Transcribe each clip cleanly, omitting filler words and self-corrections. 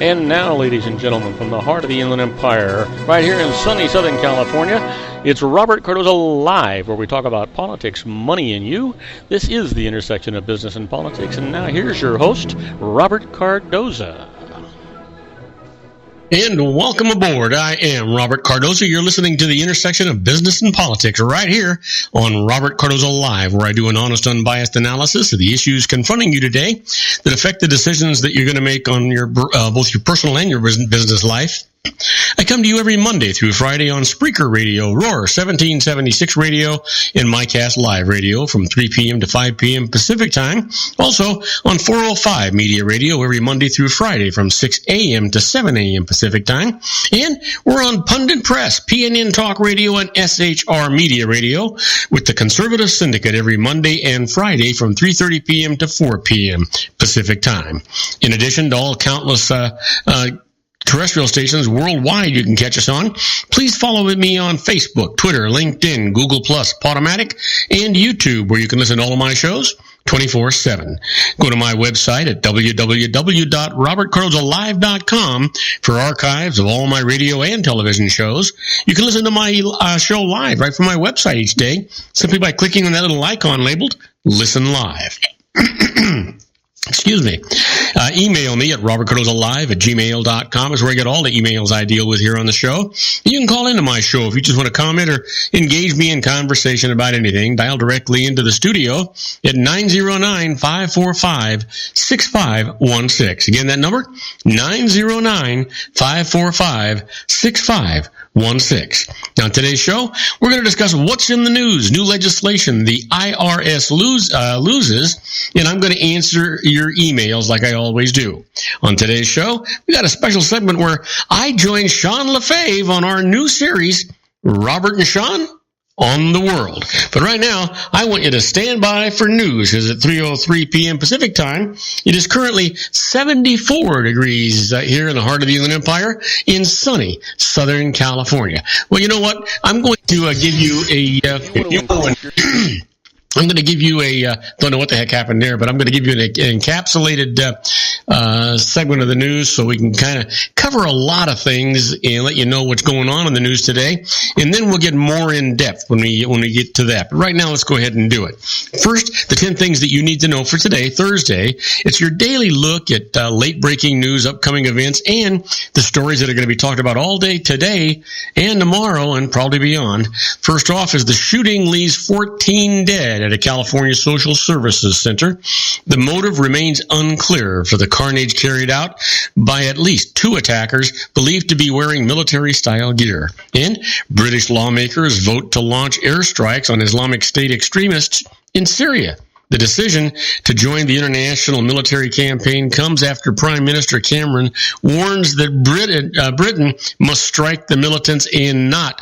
And now, ladies and gentlemen, from the heart of the Inland Empire, right here in sunny Southern California, it's Robert Cardoza Live, where we talk about politics, money, and you. This is the intersection of business and politics. And now here's your host, Robert Cardoza. And welcome aboard. I am Robert Cardoza. You're listening to the intersection of business and politics right here on Robert Cardoza Live, where I do an honest, unbiased analysis of the issues confronting you today that affect the decisions that you're going to make on your both your personal and your business life. I come to you every Monday through Friday on Spreaker Radio, Roar 1776 Radio, and MyCast Live Radio from 3 p.m. to 5 p.m. Pacific Time. Also on 405 Media Radio every Monday through Friday from 6 a.m. to 7 a.m. Pacific Time. And we're on Pundit Press, PNN Talk Radio, and SHR Media Radio with the Conservative Syndicate every Monday and Friday from 3:30 p.m. to 4 p.m. Pacific Time. In addition to all countless terrestrial stations worldwide you can catch us on, please follow me on Facebook, Twitter, LinkedIn, Google+, Podomatic, and YouTube, where you can listen to all of my shows 24/7. Go to my website at www.robertcardozalive.com for archives of all my radio and television shows. You can listen to my show live right from my website each day, simply by clicking on that little icon labeled Listen Live. Excuse me. Email me at robertcardozalive@gmail.com is where I get all the emails I deal with here on the show. You can call into my show if you just want to comment or engage me in conversation about anything. Dial directly into the studio at 909-545-6516. Again, that number, 909-545-6516. Now, on today's show, we're going to discuss what's in the news, new legislation, the IRS loses, and I'm going to answer your emails like I always do. On today's show, we got a special segment where I join Sean LaFave on our new series, Robert and Sean on the World. But right now, I want you to stand by for news, because at 3:03 p.m. Pacific Time, it is currently 74 degrees here in the heart of the Inland Empire in sunny Southern California. Well, you know what? I'm going to give you I'm going to give you don't know what the heck happened there, but I'm going to give you an encapsulated segment of the news so we can kind of cover a lot of things and let you know what's going on in the news today. And then we'll get more in depth when we get to that. But right now, let's go ahead and do it. First, the 10 things that you need to know for today, Thursday. It's your daily look at late breaking news, upcoming events, and the stories that are going to be talked about all day today and tomorrow and probably beyond. First off is the shooting leaves 14 dead at a California Social Services Center. The motive remains unclear for the carnage carried out by at least 2 attackers believed to be wearing military-style gear. And British lawmakers vote to launch airstrikes on Islamic State extremists in Syria. The decision to join the international military campaign comes after Prime Minister Cameron warns that Britain must strike the militants and not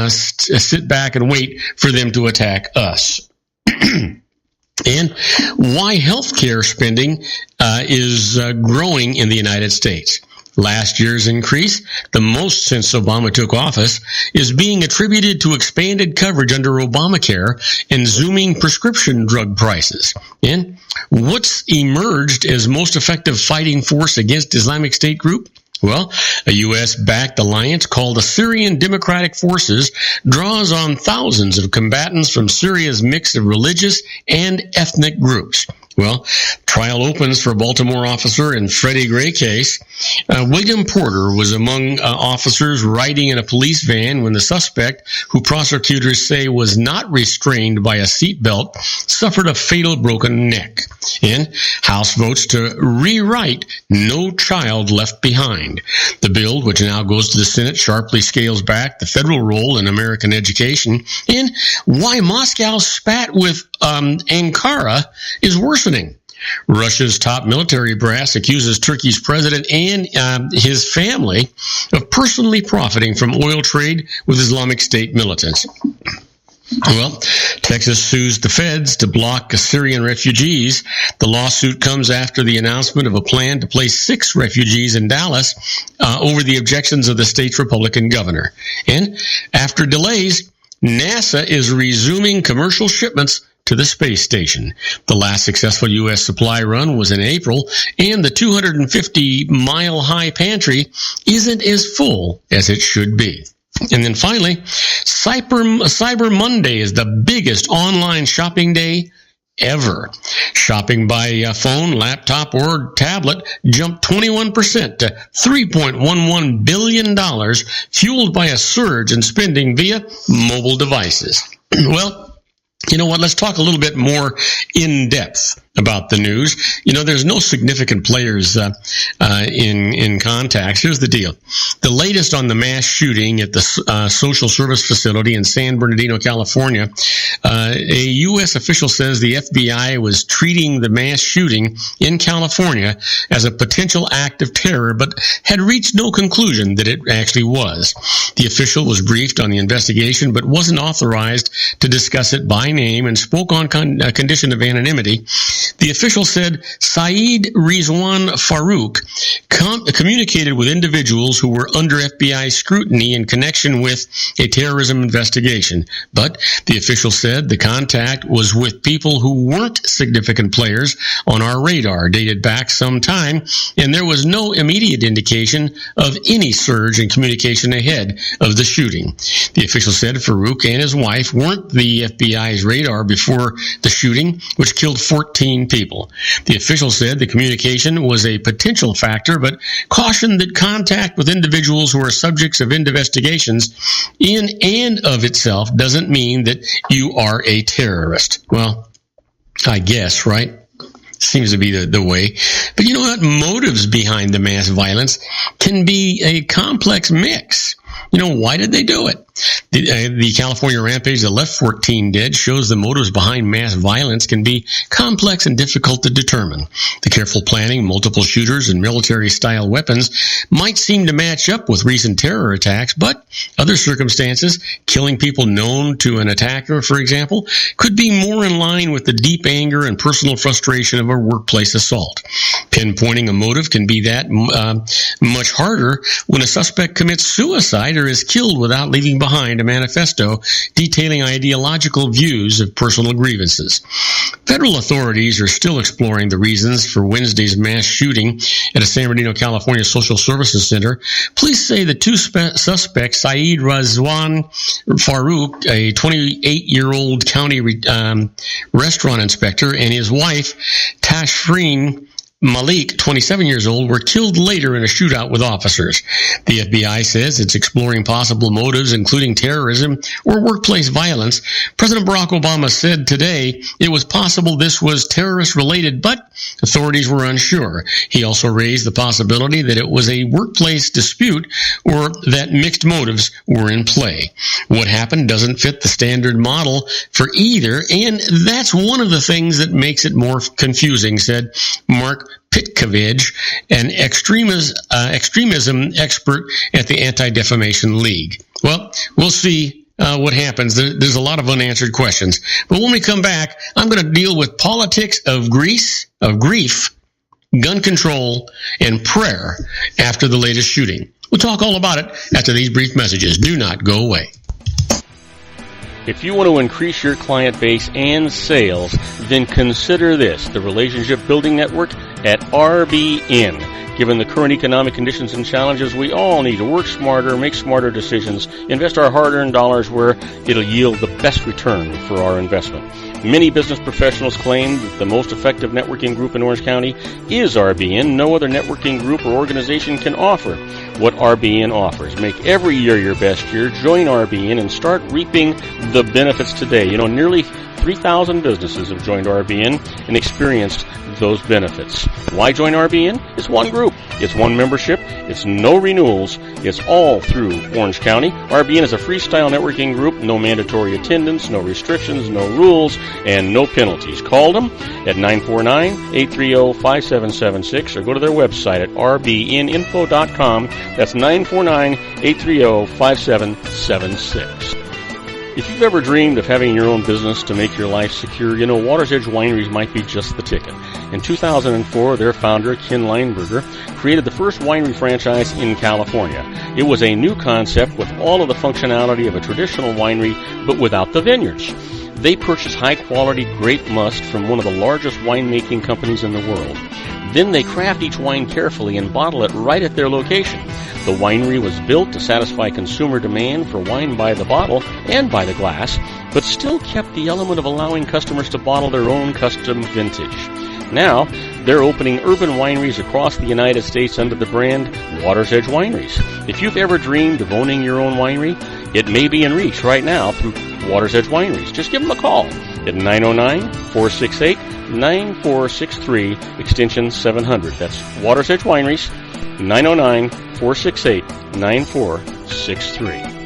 sit back and wait for them to attack us. And why healthcare spending is growing in the United States. Last year's increase, the most since Obama took office, is being attributed to expanded coverage under Obamacare and zooming prescription drug prices. And what's emerged as most effective fighting force against Islamic State group? Well, a U.S.-backed alliance called the Syrian Democratic Forces draws on thousands of combatants from Syria's mix of religious and ethnic groups. Well, trial opens for Baltimore officer in Freddie Gray case. William Porter was among officers riding in a police van when the suspect, who prosecutors say was not restrained by a seatbelt, suffered a fatal broken neck. And House votes to rewrite No Child Left Behind. The bill, which now goes to the Senate, sharply scales back the federal role in American education, and why Moscow's spat with Ankara is worsening. Russia's top military brass accuses Turkey's president and his family of personally profiting from oil trade with Islamic State militants. Well, Texas sues the feds to block Syrian refugees. The lawsuit comes after the announcement of a plan to place 6 refugees in Dallas over the objections of the state's Republican governor. And after delays, NASA is resuming commercial shipments to the space station. The last successful U.S. supply run was in April, and the 250-mile-high pantry isn't as full as it should be. And then finally, Cyber Monday is the biggest online shopping day ever. Shopping by phone, laptop, or tablet jumped 21% to $3.11 billion, fueled by a surge in spending via mobile devices. Well, you know what? Let's talk a little bit more in depth about the news. You know, there's no significant players in contacts. Here's the deal. The latest on the mass shooting at the social service facility in San Bernardino, California, a U.S. official says the FBI was treating the mass shooting in California as a potential act of terror, but had reached no conclusion that it actually was. The official was briefed on the investigation, but wasn't authorized to discuss it by name and spoke on a condition of anonymity. The official said Saeed Rizwan Farouk communicated with individuals who were under FBI scrutiny in connection with a terrorism investigation. But the official said the contact was with people who weren't significant players on our radar, dated back some time, and there was no immediate indication of any surge in communication ahead of the shooting. The official said Farouk and his wife weren't the FBI's radar before the shooting, which killed 14 people. The official said the communication was a potential factor, but cautioned that contact with individuals who are subjects of investigations in and of itself doesn't mean that you are a terrorist. Well, I guess, right? Seems to be the way. But you know what? Motives behind the mass violence can be a complex mix. You know, why did they do it? The California rampage that left 14 dead shows the motives behind mass violence can be complex and difficult to determine. The careful planning, multiple shooters, and military-style weapons might seem to match up with recent terror attacks, but other circumstances, killing people known to an attacker, for example, could be more in line with the deep anger and personal frustration of a workplace assault. Pinpointing a motive can be that much harder when a suspect commits suicide or is killed without leaving behind a manifesto detailing ideological views of personal grievances. Federal authorities are still exploring the reasons for Wednesday's mass shooting at a San Bernardino, California social services center. Police say the two suspects, Saeed Rizwan Farouk, a 28-year-old county restaurant inspector, and his wife, Tashreen Malik, 27 years old, were killed later in a shootout with officers. The FBI says it's exploring possible motives, including terrorism or workplace violence. President Barack Obama said today it was possible this was terrorist-related, but authorities were unsure. He also raised the possibility that it was a workplace dispute or that mixed motives were in play. What happened doesn't fit the standard model for either, and that's one of the things that makes it more confusing, said Mark Pitkovich, an extremism expert at the Anti-Defamation League. Well, we'll see what happens. There's a lot of unanswered questions. But when we come back, I'm going to deal with politics of grief, gun control, and prayer after the latest shooting. We'll talk all about it after these brief messages. Do not go away. If you want to increase your client base and sales, then consider this, the Relationship Building Network at RBN. Given the current economic conditions and challenges, we all need to work smarter, make smarter decisions, invest our hard-earned dollars where it'll yield the best return for our investment. Many business professionals claim that the most effective networking group in Orange County is RBN. No other networking group or organization can offer what RBN offers. Make every year your best year. Join RBN and start reaping the benefits today. You know, nearly 3,000 businesses have joined RBN and experienced those benefits. Why join RBN? It's one group. It's one membership. It's no renewals. It's all through Orange County. RBN is a freestyle networking group. No mandatory attendance, no restrictions, no rules, and no penalties. Call them at 949-830-5776 or go to their website at rbninfo.com. That's 949-830-5776. If you've ever dreamed of having your own business to make your life secure, you know Water's Edge Wineries might be just the ticket. In 2004, their founder, Ken Lineberger, created the first winery franchise in California. It was a new concept with all of the functionality of a traditional winery, but without the vineyards. They purchase high-quality grape must from one of the largest winemaking companies in the world. Then they craft each wine carefully and bottle it right at their location. The winery was built to satisfy consumer demand for wine by the bottle and by the glass, but still kept the element of allowing customers to bottle their own custom vintage. Now, they're opening urban wineries across the United States under the brand Water's Edge Wineries. If you've ever dreamed of owning your own winery, it may be in reach right now through Water's Edge Wineries. Just give them a call at 909-468-9463, extension 700. That's Water's Edge Wineries, 909-468-9463.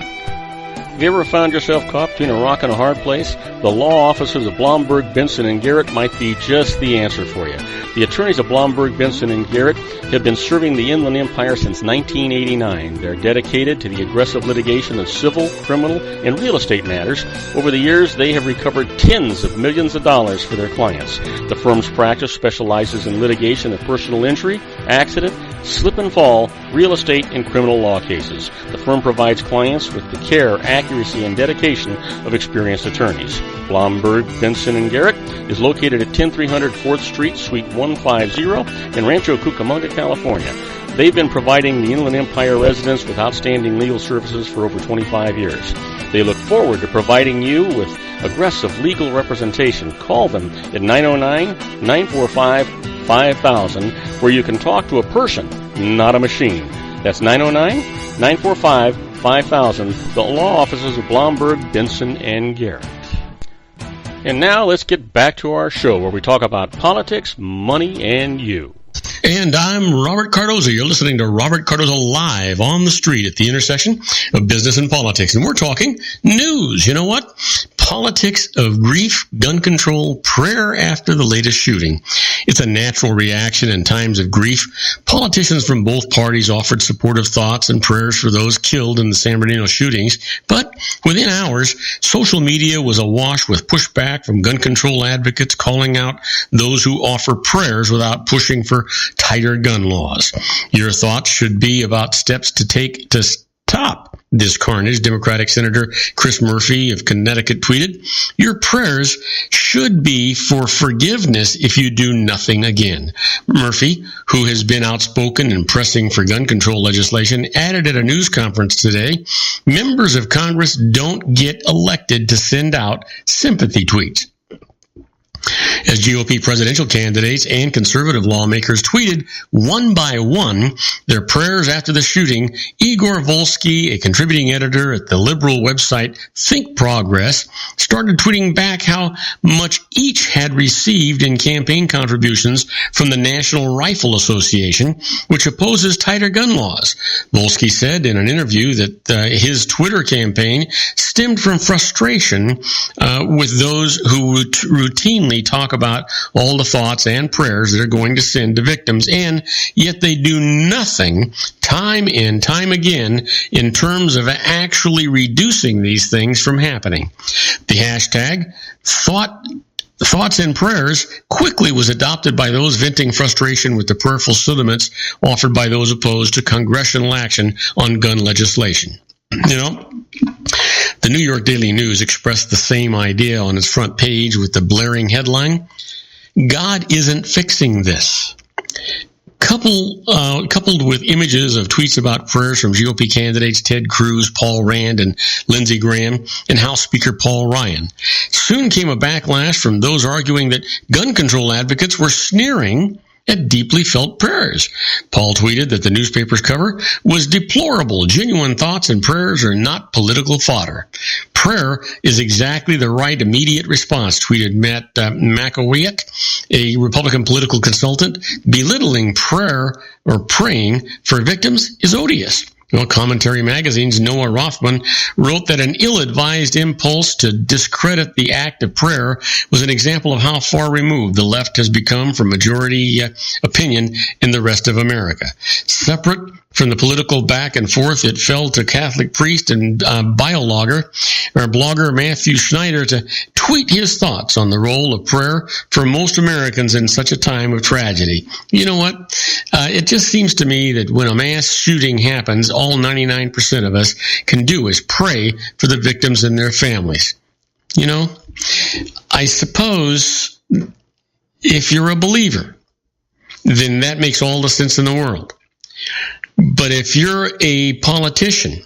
Have you ever found yourself caught between a rock and a hard place? The law offices of Blomberg, Benson, and Garrett might be just the answer for you. The attorneys of Blomberg, Benson, and Garrett have been serving the Inland Empire since 1989. They're dedicated to the aggressive litigation of civil, criminal, and real estate matters. Over the years, they have recovered tens of millions of dollars for their clients. The firm's practice specializes in litigation of personal injury, accident, slip and fall, real estate, and criminal law cases. The firm provides clients with the care, accuracy, and dedication of experienced attorneys. Blomberg, Benson, and Garrett is located at 10300 4th Street, Suite 150 in Rancho Cucamonga, California. They've been providing the Inland Empire residents with outstanding legal services for over 25 years. They look forward to providing you with aggressive legal representation. Call them at 909-945-5000, where you can talk to a person, not a machine. That's 909-945-5000, the law offices of Blomberg, Benson, and Garrett. And now let's get back to our show where we talk about politics, money, and you. And I'm Robert Cardoza. You're listening to Robert Cardoza Live on the street at the intersection of business and politics. And we're talking news. You know what? Politics of grief, gun control, prayer after the latest shooting. It's a natural reaction in times of grief. Politicians from both parties offered supportive thoughts and prayers for those killed in the San Bernardino shootings. But within hours, social media was awash with pushback from gun control advocates calling out those who offer prayers without pushing for tighter gun laws. Your thoughts should be about steps to take to stop this carnage. Democratic Senator Chris Murphy of Connecticut tweeted, "Your prayers should be for forgiveness if you do nothing again." Murphy, who has been outspoken in pressing for gun control legislation, added at a news conference today, members of Congress don't get elected to send out sympathy tweets. As GOP presidential candidates and conservative lawmakers tweeted one by one their prayers after the shooting, Igor Volsky, a contributing editor at the liberal website Think Progress, started tweeting back how much each had received in campaign contributions from the National Rifle Association, which opposes tighter gun laws. Volsky said in an interview that his Twitter campaign stemmed from frustration with those who routinely talk about all the thoughts and prayers that are going to send to victims, and yet they do nothing time and time again in terms of actually reducing these things from happening. The hashtag Thoughts and Prayers quickly was adopted by those venting frustration with the prayerful sentiments offered by those opposed to congressional action on gun legislation. You know, the New York Daily News expressed the same idea on its front page with the blaring headline, "God isn't fixing this." Coupled with images of tweets about prayers from GOP candidates Ted Cruz, Paul Rand, and Lindsey Graham, and House Speaker Paul Ryan. Soon came a backlash from those arguing that gun control advocates were sneering at deeply felt prayers. Paul tweeted that the newspaper's cover was deplorable. Genuine thoughts and prayers are not political fodder. Prayer is exactly the right immediate response, tweeted Matt Makowiak, a Republican political consultant. Belittling prayer or praying for victims is odious. Well, Commentary Magazine's Noah Rothman wrote that an ill-advised impulse to discredit the act of prayer was an example of how far removed the left has become from majority opinion in the rest of America. Separate from the political back and forth, it fell to Catholic priest and blogger Matthew Schneider to tweet his thoughts on the role of prayer for most Americans in such a time of tragedy. You know what? It just seems to me that when a mass shooting happens, all 99% of us can do is pray for the victims and their families. You know, I suppose if you're a believer, then that makes all the sense in the world. But if you're a politician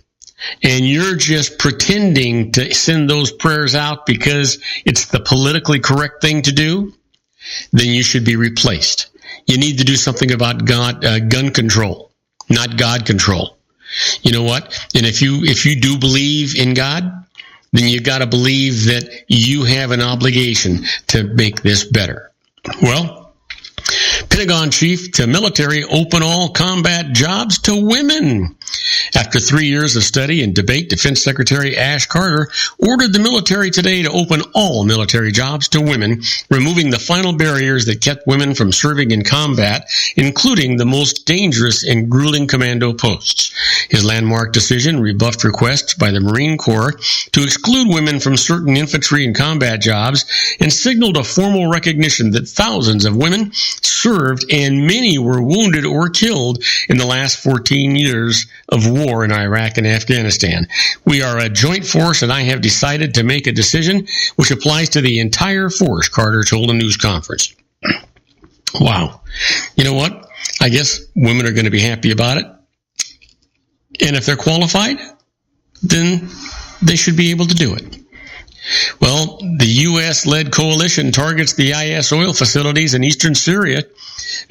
and you're just pretending to send those prayers out because it's the politically correct thing to do, then you should be replaced. You need to do something about gun control, not God control. You know what? And if you do believe in God, then you got to believe that you have an obligation to make this better. Well, Pentagon chief to military open all combat jobs to women. After 3 years of study and debate, Defense Secretary Ash Carter ordered the military today to open all military jobs to women, removing the final barriers that kept women from serving in combat, including the most dangerous and grueling commando posts. His landmark decision rebuffed requests by the Marine Corps to exclude women from certain infantry and combat jobs and signaled a formal recognition that thousands of women served and many were wounded or killed in the last 14 years of war in Iraq and Afghanistan. We are a joint force, and I have decided to make a decision which applies to the entire force, Carter told a news conference. Wow. You know what? I guess women are going to be happy about it. And if they're qualified, then they should be able to do it. Well, the U.S.-led coalition targets the IS oil facilities in eastern Syria.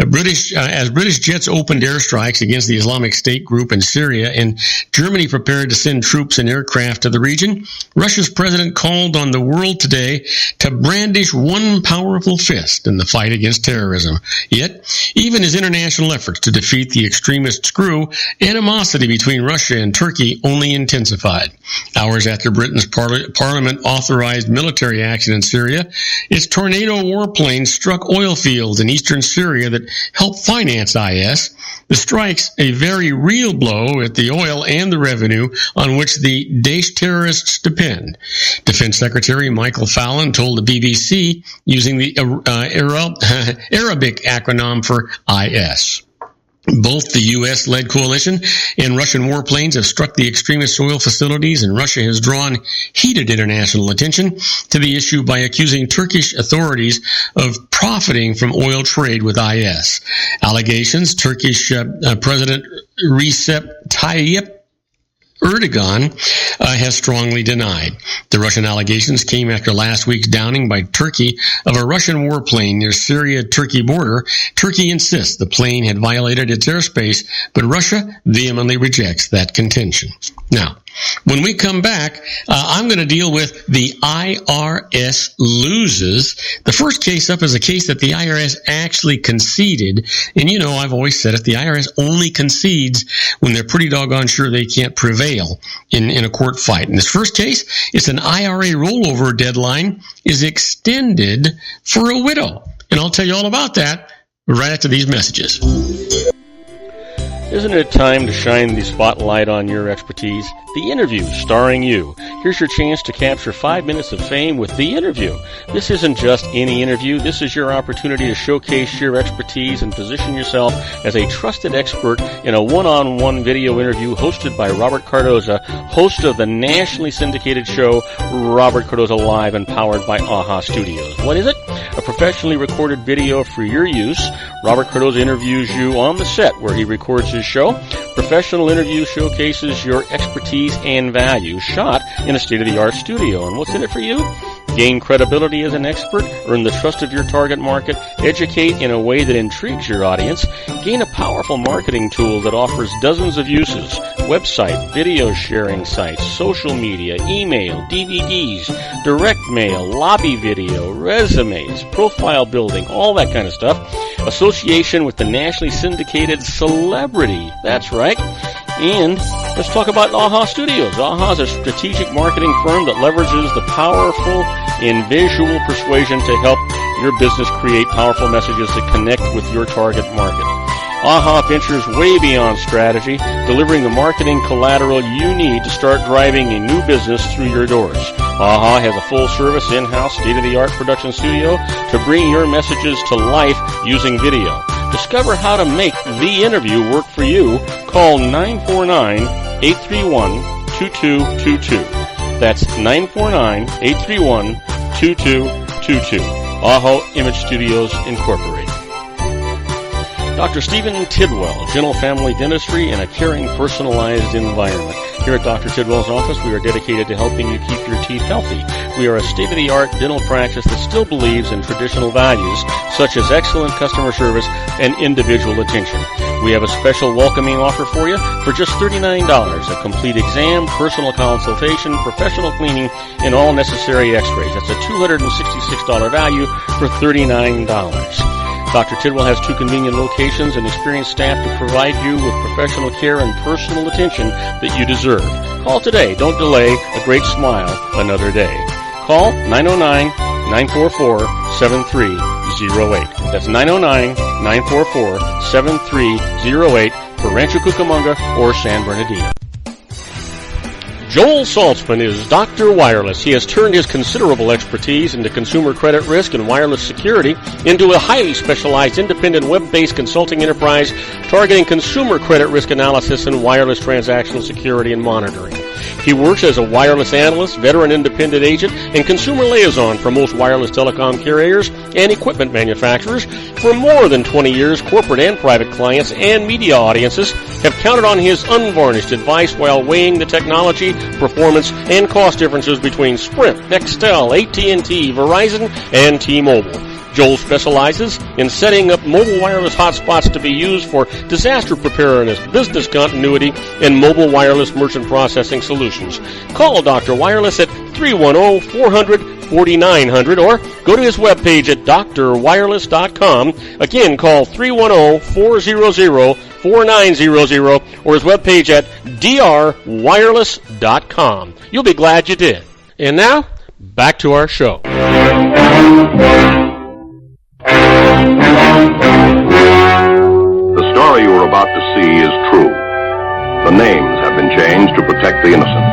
As British jets opened airstrikes against the Islamic State group in Syria and Germany prepared to send troops and aircraft to the region, Russia's president called on the world today to brandish one powerful fist in the fight against terrorism. Yet, even as international efforts to defeat the extremists grew, animosity between Russia and Turkey only intensified. Hours after Britain's parliament authorized military action in Syria, its Tornado warplanes struck oil fields in eastern Syria that helped finance IS. The strikes a very real blow at the oil and the revenue on which the Daesh terrorists depend. Defense Secretary Michael Fallon told the BBC using the Arabic acronym for IS. Both the U.S.-led coalition and Russian warplanes have struck the extremist oil facilities, and Russia has drawn heated international attention to the issue by accusing Turkish authorities of profiting from oil trade with IS. Allegations Turkish President Recep Tayyip Erdogan has strongly denied. The Russian allegations came after last week's downing by Turkey of a Russian warplane near Syria-Turkey border. Turkey insists the plane had violated its airspace, but Russia vehemently rejects that contention. Now, when we come back, I'm going to deal with the IRS loses. The first case up is a case that the IRS actually conceded. And you know, I've always said if the IRS only concedes when they're pretty doggone sure they can't prevail in a court fight. In this first case, it's an IRA rollover deadline is extended for a widow. And I'll tell you all about that right after these messages. Isn't it time to shine the spotlight on your expertise? The Interview, starring you. Here's your chance to capture 5 minutes of fame with The Interview. This isn't just any interview. This is your opportunity to showcase your expertise and position yourself as a trusted expert in a one-on-one video interview hosted by Robert Cardoza, host of the nationally syndicated show Robert Cardoza Live and powered by AHA Studios. What is it? A professionally recorded video for your use. Robert Cardoza interviews you on the set where he records his show. Professional interview showcases your expertise and value, shot in a state-of-the-art studio. And what's in it for you? Gain credibility as an expert, earn the trust of your target market, educate in a way that intrigues your audience, gain a powerful marketing tool that offers dozens of uses, website, video sharing sites, social media, email, DVDs, direct mail, lobby video, resumes, profile building, all that kind of stuff. Association with the nationally syndicated celebrity. That's right. And let's talk about AHA Studios. AHA is a strategic marketing firm that leverages the powerful and visual persuasion to help your business create powerful messages that connect with your target market. AHA ventures way beyond strategy, delivering the marketing collateral you need to start driving a new business through your doors. AHA has a full-service, in-house, state-of-the-art production studio to bring your messages to life using video. Discover how to make The Interview work for you. Call 949-831-2222. That's 949-831-2222. Aho Image Studios, Incorporated. Dr. Stephen Tidwell, Gentle Family Dentistry in a caring, personalized environment. Here at Dr. Tidwell's office, we are dedicated to helping you keep your teeth healthy. We are a state-of-the-art dental practice that still believes in traditional values, such as excellent customer service and individual attention. We have a special welcoming offer for you for just $39, a complete exam, personal consultation, professional cleaning, and all necessary x-rays. That's a $266 value for $39. Dr. Tidwell has 2 convenient locations and experienced staff to provide you with professional care and personal attention that you deserve. Call today. Don't delay. A great smile another day. Call 909-944-7308. That's 909-944-7308 for Rancho Cucamonga or San Bernardino. Joel Saltzman is Dr. Wireless. He has turned his considerable expertise into consumer credit risk and wireless security into a highly specialized independent web-based consulting enterprise targeting consumer credit risk analysis and wireless transactional security and monitoring. He works as a wireless analyst, veteran independent agent, and consumer liaison for most wireless telecom carriers and equipment manufacturers. For more than 20 years, corporate and private clients and media audiences have counted on his unvarnished advice while weighing the technology, performance, and cost differences between Sprint, Nextel, AT&T, Verizon, and T-Mobile. Joel specializes in setting up mobile wireless hotspots to be used for disaster preparedness, business continuity, and mobile wireless merchant processing solutions. Call Dr. Wireless at 310-400-4900 or go to his webpage at drwireless.com. Again, call 310-400-4900 or his webpage at drwireless.com. You'll be glad you did. And now, back to our show. The story you are about to see is true. The names have been changed to protect the innocent.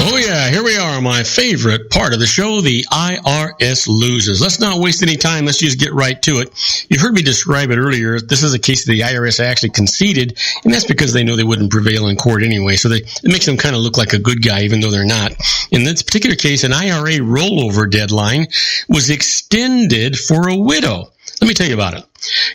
Oh yeah, here we are, my favorite part of the show, the IRS loses. Let's not waste any time. Let's just get right to it. You've heard me describe it earlier. This is a case that the IRS actually conceded, and that's because they know they wouldn't prevail in court anyway. So it makes them kind of look like a good guy, even though they're not. In this particular case, an IRA rollover deadline was extended for a widow. Let me tell you about it.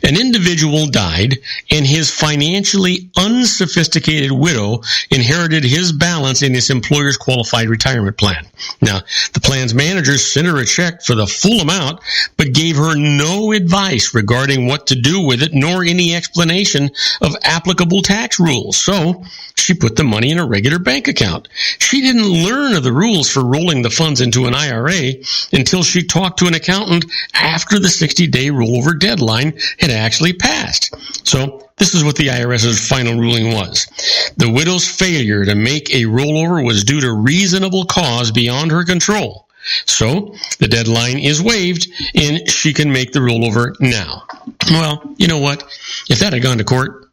An individual died, and his financially unsophisticated widow inherited his balance in his employer's qualified retirement plan. Now, the plan's manager sent her a check for the full amount, but gave her no advice regarding what to do with it, nor any explanation of applicable tax rules. So, she put the money in a regular bank account. She didn't learn of the rules for rolling the funds into an IRA until she talked to an accountant after the 60-day rollover deadline had actually passed. So this is what the IRS's final ruling was. The widow's failure to make a rollover was due to reasonable cause beyond her control. So the deadline is waived and she can make the rollover now. Well, you know what? If that had gone to court,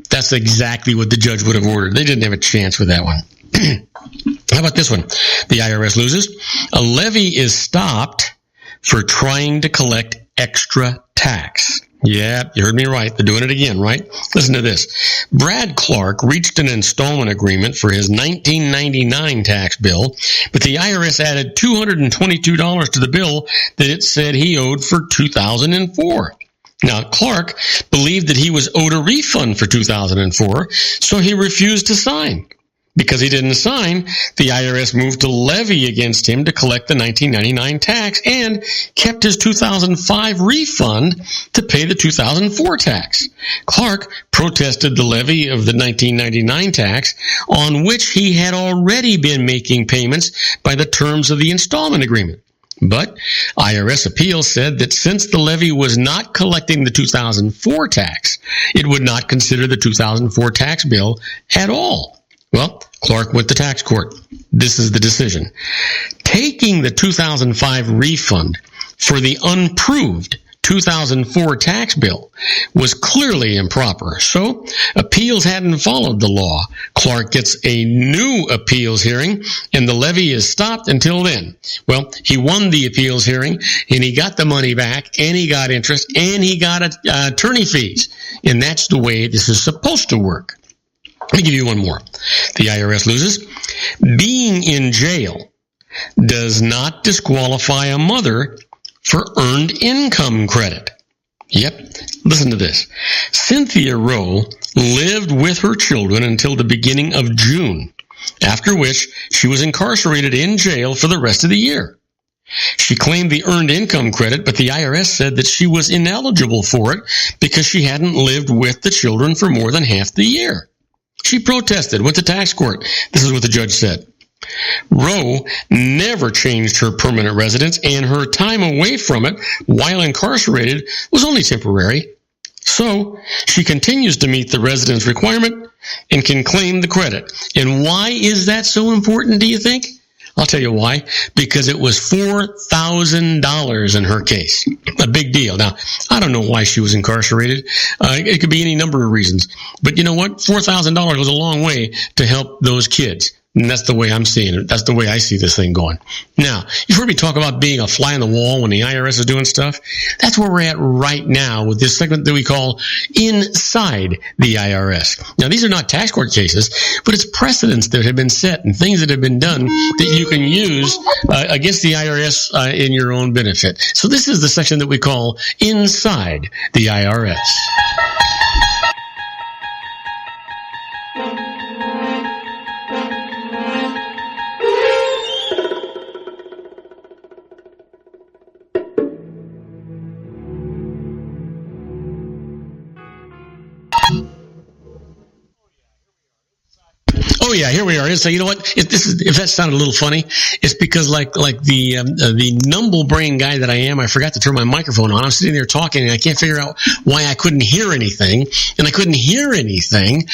that's exactly what the judge would have ordered. They didn't have a chance with that one. How about this one? The IRS loses. A levy is stopped for trying to collect extra tax. Yeah, you heard me right. They're doing it again, right? Listen to this. Brad Clark reached an installment agreement for his 1999 tax bill, but the IRS added $222 to the bill that it said he owed for 2004. Now, Clark believed that he was owed a refund for 2004, so he refused to sign. Because he didn't sign, the IRS moved to levy against him to collect the 1999 tax and kept his 2005 refund to pay the 2004 tax. Clark protested the levy of the 1999 tax, on which he had already been making payments by the terms of the installment agreement. But IRS appeals said that since the levy was not collecting the 2004 tax, it would not consider the 2004 tax bill at all. Well, Clark went to tax court. This is the decision. Taking the 2005 refund for the unproved 2004 tax bill was clearly improper, so appeals hadn't followed the law. Clark gets a new appeals hearing, and the levy is stopped until then. Well, he won the appeals hearing, and he got the money back, and he got interest, and he got attorney fees. And that's the way this is supposed to work. Let me give you one more. The IRS loses. Being in jail does not disqualify a mother for earned income credit. Yep, listen to this. Cynthia Rowe lived with her children until the beginning of June, after which she was incarcerated in jail for the rest of the year. She claimed the earned income credit, but the IRS said that she was ineligible for it because she hadn't lived with the children for more than half the year. She protested, went to tax court. This is what the judge said. Rowe never changed her permanent residence, and her time away from it while incarcerated was only temporary. So she continues to meet the residence requirement and can claim the credit. And why is that so important, do you think? I'll tell you why. Because it was $4,000 in her case. A big deal. Now, I don't know why she was incarcerated. It could be any number of reasons. But you know what? $4,000 goes a long way to help those kids. And that's the way I'm seeing it. That's the way I see this thing going. Now, you've heard me talk about being a fly on the wall when the IRS is doing stuff. That's where we're at right now with this segment that we call Inside the IRS. Now, these are not tax court cases, but it's precedents that have been set and things that have been done that you can use against the IRS in your own benefit. So this is the section that we call Inside the IRS. Oh yeah, here we are. So you know what? If that sounded a little funny, it's because like the numble brain guy that I am, I forgot to turn my microphone on. I'm sitting there talking, and I can't figure out why I couldn't hear anything, and I couldn't hear anything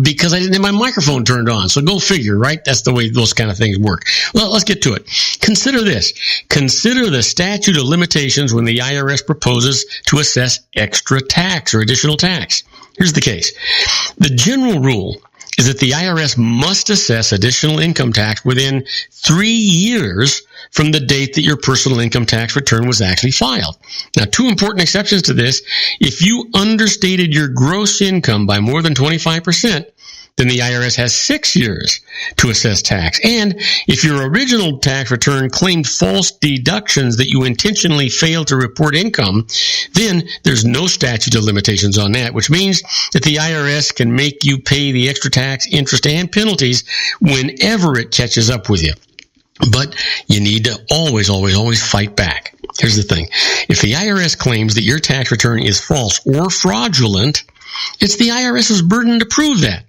because I didn't have my microphone turned on. So go figure, right? That's the way those kind of things work. Well, let's get to it. Consider this. Consider the statute of limitations when the IRS proposes to assess extra tax or additional tax. Here's the case. The general rule is that the IRS must assess additional income tax within 3 years from the date that your personal income tax return was actually filed. Now, two important exceptions to this. If you understated your gross income by more than 25%, then the IRS has 6 years to assess tax. And if your original tax return claimed false deductions that you intentionally failed to report income, then there's no statute of limitations on that, which means that the IRS can make you pay the extra tax, interest, and penalties whenever it catches up with you. But you need to always fight back. Here's the thing. If the IRS claims that your tax return is false or fraudulent, it's the IRS's burden to prove that.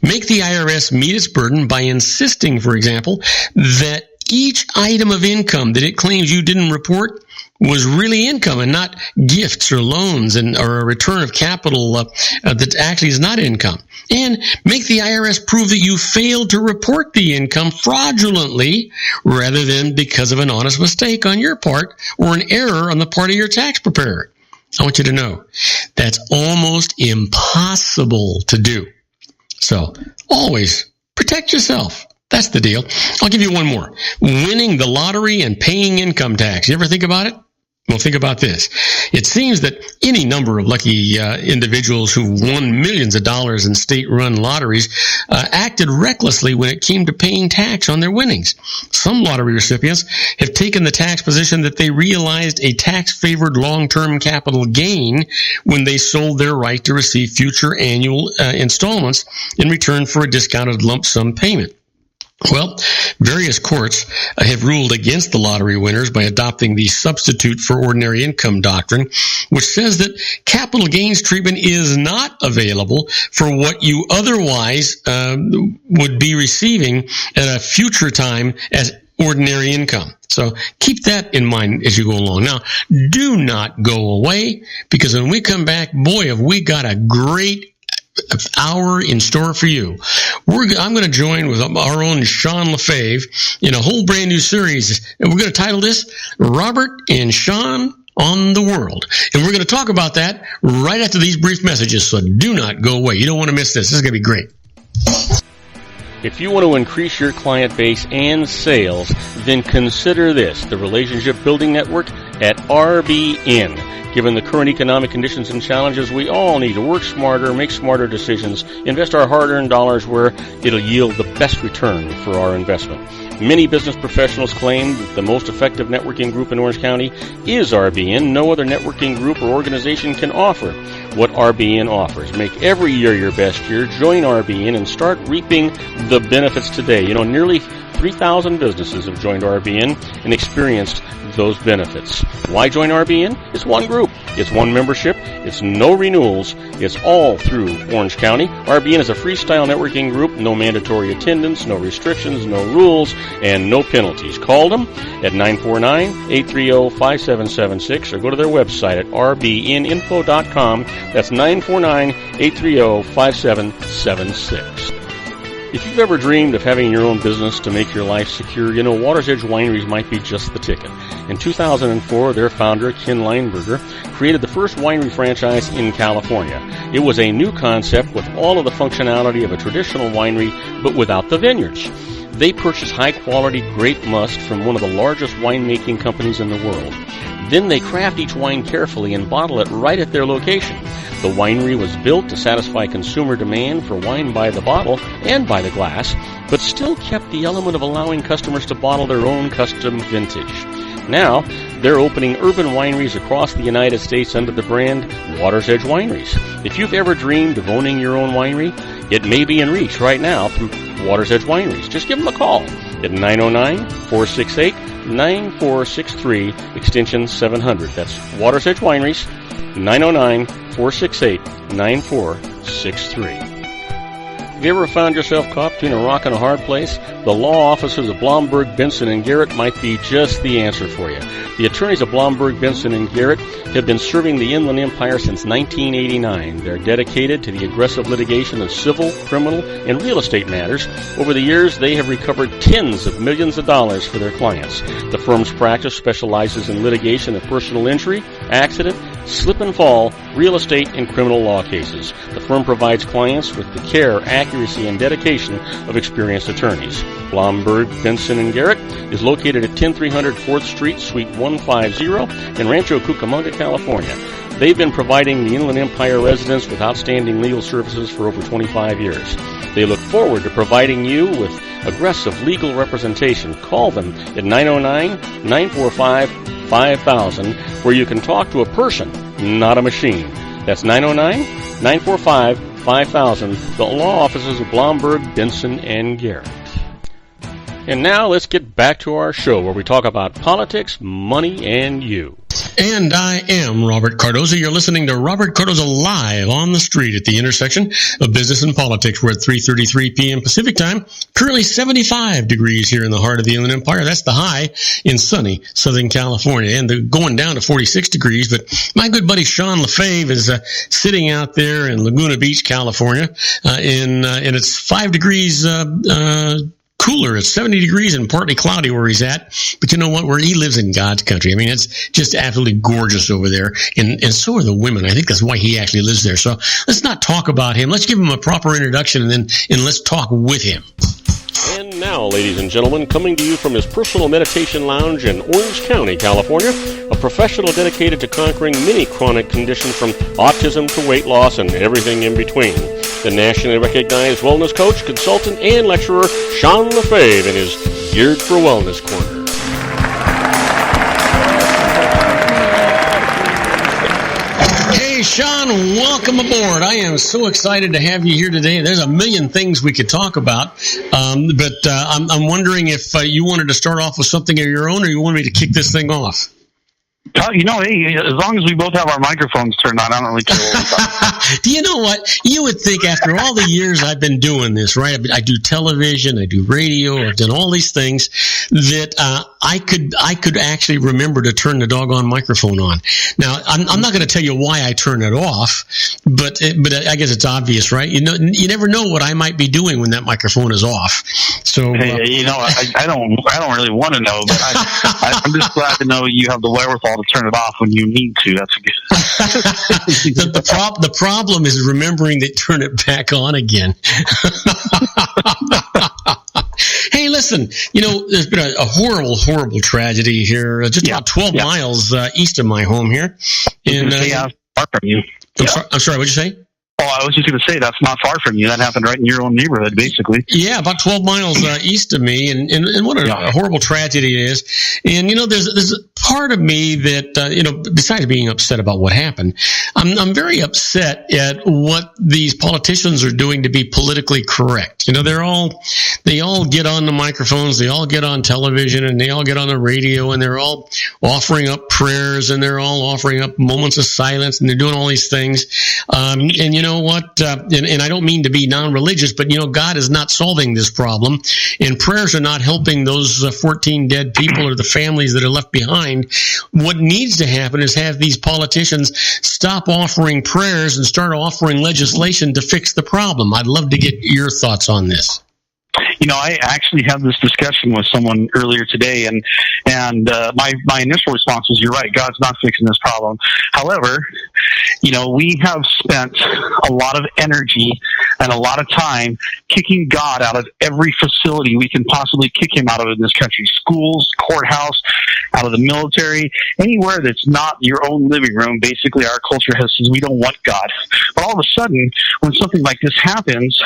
Make the IRS meet its burden by insisting, for example, that each item of income that it claims you didn't report was really income and not gifts or loans or a return of capital that actually is not income. And make the IRS prove that you failed to report the income fraudulently rather than because of an honest mistake on your part or an error on the part of your tax preparer. I want you to know that's almost impossible to do. So always protect yourself. That's the deal. I'll give you one more. Winning the lottery and paying income tax. You ever think about it? Well, think about this. It seems that any number of lucky individuals who won millions of dollars in state-run lotteries acted recklessly when it came to paying tax on their winnings. Some lottery recipients have taken the tax position that they realized a tax-favored long-term capital gain when they sold their right to receive future annual installments in return for a discounted lump sum payment. Well, various courts have ruled against the lottery winners by adopting the substitute for ordinary income doctrine, which says that capital gains treatment is not available for what you otherwise would be receiving at a future time as ordinary income. So keep that in mind as you go along. Now, do not go away, because when we come back, boy, have we got a great hour in store for you. I'm going to join with our own Sean Lefebvre in a whole brand new series. And we're going to title this Robert and Sean on the World. And we're going to talk about that right after these brief messages. So do not go away. You don't want to miss this. This is going to be great. If you want to increase your client base and sales, then consider this, the Relationship Building Network at RBN. Given the current economic conditions and challenges, we all need to work smarter, make smarter decisions, invest our hard-earned dollars where it'll yield the best return for our investment. Many business professionals claim that the most effective networking group in Orange County is RBN. No other networking group or organization can offer what RBN offers. Make every year your best year. Join RBN and start reaping the benefits today. You know, nearly 3,000 businesses have joined RBN and experienced those benefits. Why join RBN? It's one group. It's one membership. It's no renewals. It's all through Orange County. RBN is a freestyle networking group. No mandatory attendance, no restrictions, no rules, and no penalties. Call them at 949-830-5776 or go to their website at rbninfo.com. That's 949-830-5776. If you've ever dreamed of having your own business to make your life secure, you know Water's Edge Wineries might be just the ticket. In 2004, their founder, Ken Lineberger, created the first winery franchise in California. It was a new concept with all of the functionality of a traditional winery, but without the vineyards. They purchased high-quality grape must from one of the largest winemaking companies in the world. Then they craft each wine carefully and bottle it right at their location. The winery was built to satisfy consumer demand for wine by the bottle and by the glass, but still kept the element of allowing customers to bottle their own custom vintage. Now, they're opening urban wineries across the United States under the brand Water's Edge Wineries. If you've ever dreamed of owning your own winery, it may be in reach right now through Water's Edge Wineries. Just give them a call at 909-468-9463, extension 700. That's Water's Edge Wineries, 909-468-9463. Have you ever found yourself caught between a rock and a hard place? The law offices of Blomberg, Benson, and Garrett might be just the answer for you. The attorneys of Blomberg, Benson, and Garrett have been serving the Inland Empire since 1989. They're dedicated to the aggressive litigation of civil, criminal, and real estate matters. Over the years, they have recovered tens of millions of dollars for their clients. The firm's practice specializes in litigation of personal injury, accident, slip and fall, real estate, and criminal law cases. The firm provides clients with the care, accuracy, and dedication of experienced attorneys. Blomberg, Benson, and Garrett is located at 10300 4th Street, Suite 150 in Rancho Cucamonga, California. They've been providing the Inland Empire residents with outstanding legal services for over 25 years. They look forward to providing you with aggressive legal representation. Call them at 909-945-5000, where you can talk to a person, not a machine. That's 909-945-5000, the law offices of Blomberg, Benson, and Garrett. And now let's get back to our show where we talk about politics, money, and you. And I am Robert Cardoza. You're listening to Robert Cardoza Live on the street at the intersection of business and politics. We're at 3:33 p.m. Pacific time. Currently 75 degrees here in the heart of the Inland Empire. That's the high in sunny Southern California. And they're going down to 46 degrees. But my good buddy Sean Lefebvre is sitting out there in Laguna Beach, California, and it's 5 degrees cooler. It's 70 degrees and partly cloudy where he's at. But you know what? Where he lives in God's country. I mean, it's just absolutely gorgeous over there. And so are the women. I think that's why he actually lives there. So let's not talk about him. Let's give him a proper introduction and let's talk with him. And now, ladies and gentlemen, coming to you from his personal meditation lounge in Orange County, California, a professional dedicated to conquering many chronic conditions from autism to weight loss and everything in between. The nationally recognized wellness coach, consultant, and lecturer, Sean Lefebvre, in his Geared for Wellness Corner. Hey, Sean, welcome aboard. I am so excited to have you here today. There's a million things we could talk about, but I'm wondering if you wanted to start off with something of your own or you want me to kick this thing off? You know, hey, as long as we both have our microphones turned on, I don't really care what we're talking about. Do you know what? You would think after all the years I've been doing this, right? I do television, I do radio, I've done all these things that I could actually remember to turn the doggone microphone on. Now, I'm not going to tell you why I turn it off, but I guess it's obvious, right? You know, you never know what I might be doing when that microphone is off. So, hey, you know, I don't really want to know, but I'm just glad to know you have the wherewithal wherewithal to turn it off when you need to. That's a good. The problem is remembering to turn it back on again. Hey, listen, there's been a horrible, horrible tragedy here, just about 12 miles east of my home here. And, far from you. I'm sorry, what'd you say? Oh, I was just going to say that's not far from you. That happened right in your own neighborhood, basically. Yeah, about 12 miles east of me, and what a horrible tragedy it is. And there's a part of me that besides being upset about what happened, I'm very upset at what these politicians are doing to be politically correct. They all get on the microphones, they all get on television, and they all get on the radio, and they're all offering up prayers, and they're all offering up moments of silence, and they're doing all these things. And you know what? And I don't mean to be non-religious, but God is not solving this problem, and prayers are not helping those 14 dead people or the families that are left behind. What needs to happen is have these politicians stop offering prayers and start offering legislation to fix the problem. I'd love to get your thoughts on this. I actually had this discussion with someone earlier today, and my initial response was, you're right, God's not fixing this problem. However, we have spent a lot of energy and a lot of time kicking God out of every facility we can possibly kick him out of in this country. Schools, courthouse, out of the military, anywhere that's not your own living room. Basically, our culture says we don't want God. But all of a sudden, when something like this happens,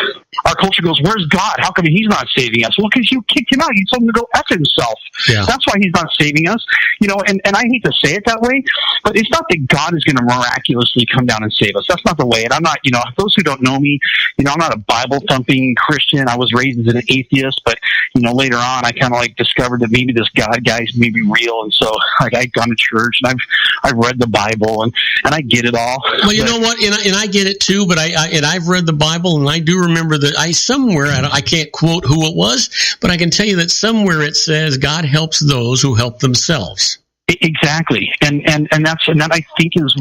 our culture goes, where's God? How come he's not saving us? Well, because you kicked him out. You told him to go F himself. Yeah. That's why he's not saving us. And I hate to say it that way, but it's not that God is going to miraculously come down and save us. That's not the way. And I'm not, those who don't know me, I'm not a Bible-thumping Christian. I was raised as an atheist, but, later on I kind of discovered that maybe this God guy's maybe real. And so I've gone to church and I've read the Bible and I get it all. Well, you know what? And I get it too, but I've read the Bible, and I do remember that I can't quote who it was, but I can tell you that somewhere it says God helps those who help themselves. Exactly, and that I think is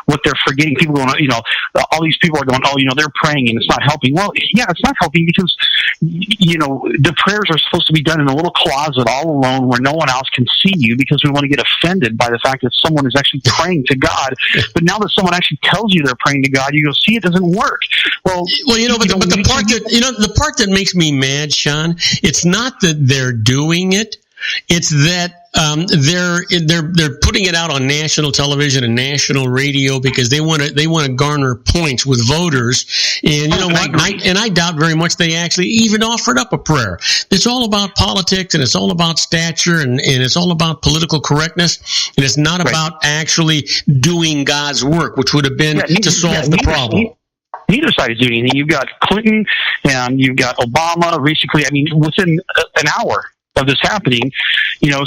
what they're forgetting. People going, all these people are going, they're praying and it's not helping. Well, yeah, it's not helping because the prayers are supposed to be done in a little closet all alone where no one else can see you, because we want to get offended by the fact that someone is actually praying to God. But now that someone actually tells you they're praying to God, you go, see, it doesn't work. But the part that makes me mad, Sean, it's not that they're doing it. It's that they're putting it out on national television and national radio because they want to garner points with voters. And you know what? I doubt very much they actually even offered up a prayer. It's all about politics, and it's all about stature, and it's all about political correctness, and it's not about actually doing God's work, which would have been to solve the problem. Neither side is doing anything. You've got Clinton and you've got Obama. Basically, within an hour of this happening,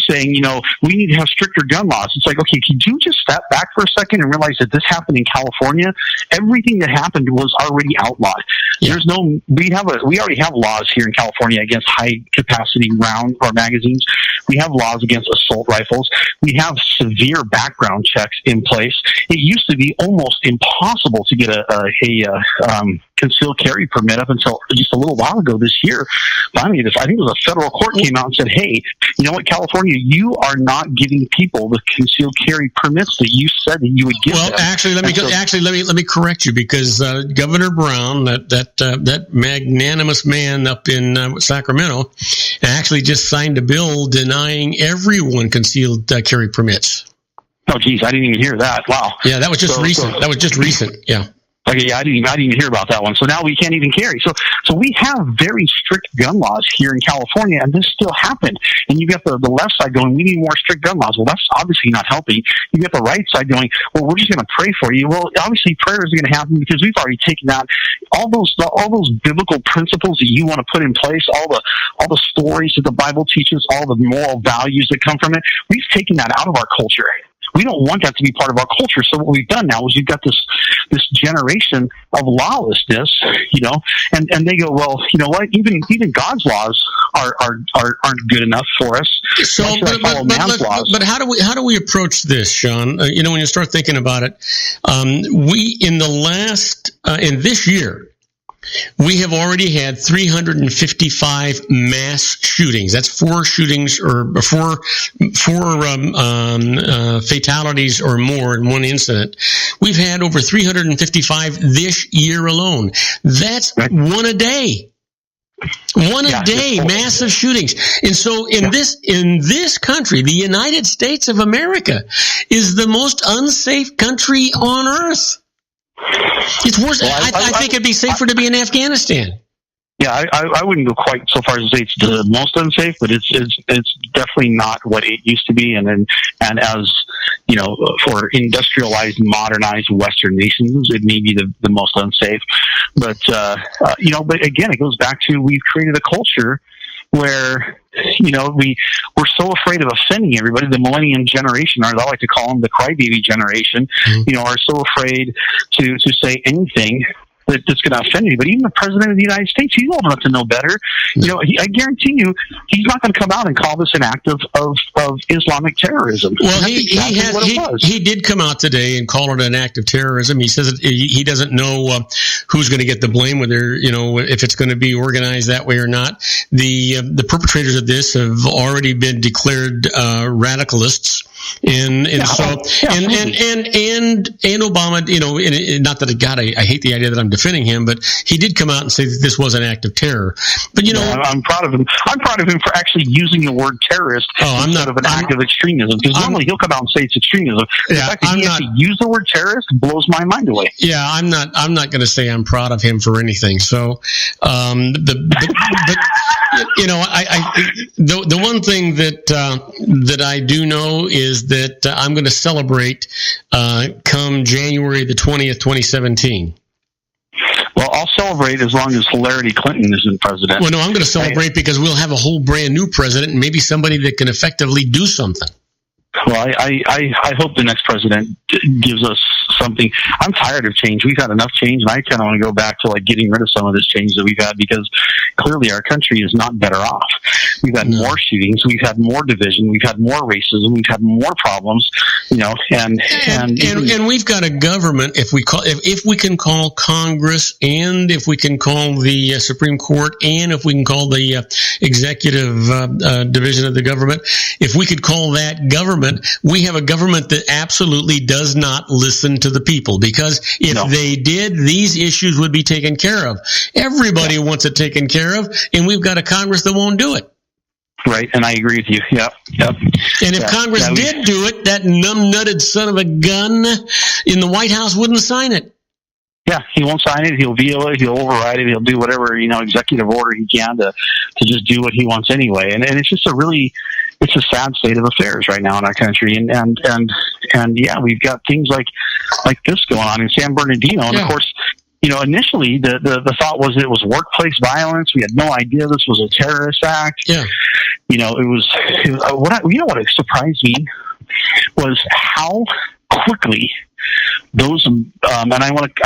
saying, we need to have stricter gun laws. It's like, okay, could you just step back for a second and realize that this happened in California? Everything that happened was already outlawed. Yeah. We already have laws here in California against high capacity round or magazines. We have laws against assault rifles. We have severe background checks in place. It used to be almost impossible to get a concealed carry permit up until just a little while ago this year. Finally, I think it was a federal court came out and said, hey, you know what, California, you are not giving people the concealed carry permits that you said that you would give them. Let me correct you, because Governor Brown, that magnanimous man up in Sacramento, actually just signed a bill denying everyone concealed carry permits. Oh, geez, I didn't even hear that. Wow. Yeah, that was just recent. That was just recent. Yeah. Okay, yeah, I didn't even hear about that one. So now we can't even carry. So we have very strict gun laws here in California, and this still happened. And you got the left side going, we need more strict gun laws. Well, that's obviously not helping. You got the right side going, well, we're just going to pray for you. Well, obviously prayer is going to happen because we've already taken out all those biblical principles that you want to put in place, all the stories that the Bible teaches, all the moral values that come from it. We've taken that out of our culture. We don't want that to be part of our culture. So what we've done now is you've got this generation of lawlessness, and they go, well, you know what? Even God's laws aren't good enough for us. So, but how do we approach this, Sean? When you start thinking about it, we in this year, We have already had 355 mass shootings. That's 4 shootings or four fatalities or more in one incident. We've had over 355 this year alone. That's one a day. One a day, massive shootings. And so in this country, the United States of America is the most unsafe country on earth. It's worse. Well, I think it'd be safer to be in Afghanistan. Yeah, I wouldn't go quite so far as to say it's the most unsafe, but it's definitely not what it used to be. And as you know, for industrialized, modernized Western nations, it may be the most unsafe. But but again, it goes back to we've created a culture where we're so afraid of offending everybody. The millennium generation, or I like to call them the crybaby generation, are so afraid to say anything that's going to offend anybody. Even the president of the United States, he's old enough to know better. I guarantee you, he's not going to come out and call this an act of Islamic terrorism. Well, he did come out today and call it an act of terrorism. He says that he doesn't know who's going to get the blame, whether if it's going to be organized that way or not. The perpetrators of this have already been declared radicalists. And Obama, not that I hate the idea that I'm defending him, but he did come out and say that this was an act of terror. But I'm proud of him. I'm proud of him for actually using the word terrorist instead of an act of extremism. Because normally he'll come out and say it's extremism. The fact that he actually used the word terrorist blows my mind away. Yeah, I'm not going to say I'm proud of him for anything. So, the one thing that I do know is that I'm going to celebrate come January the 20th, 2017. Well, I'll celebrate as long as Hillary Clinton isn't president. Well, no, I'm going to celebrate because we'll have a whole brand new president and maybe somebody that can effectively do something. Well, I hope the next president gives us something. I'm tired of change. We've had enough change, and I kind of want to go back to getting rid of some of this change that we've had, because clearly our country is not better off. We've had more shootings, we've had more division, we've had more racism, we've had more problems, and we've got a government. If we can call Congress, and if we can call the Supreme Court, and if we can call the executive division of the government, if we could call that government, we have a government that absolutely does not listen to the people, because if they did, these issues would be taken care of. Everybody wants it taken care of, and we've got a Congress that won't do it. Right, and I agree with you. Yep. And if Congress did do it, that numb-nutted son of a gun in the White House wouldn't sign it. Yeah, he won't sign it. He'll veto it. He'll override it. He'll do whatever executive order he can to just do what he wants anyway. And it's just it's a sad state of affairs right now in our country. And yeah, we've got things like this going on in San Bernardino. And of course, initially the thought was it was workplace violence. We had no idea this was a terrorist act. Yeah. What surprised me was how quickly those, and I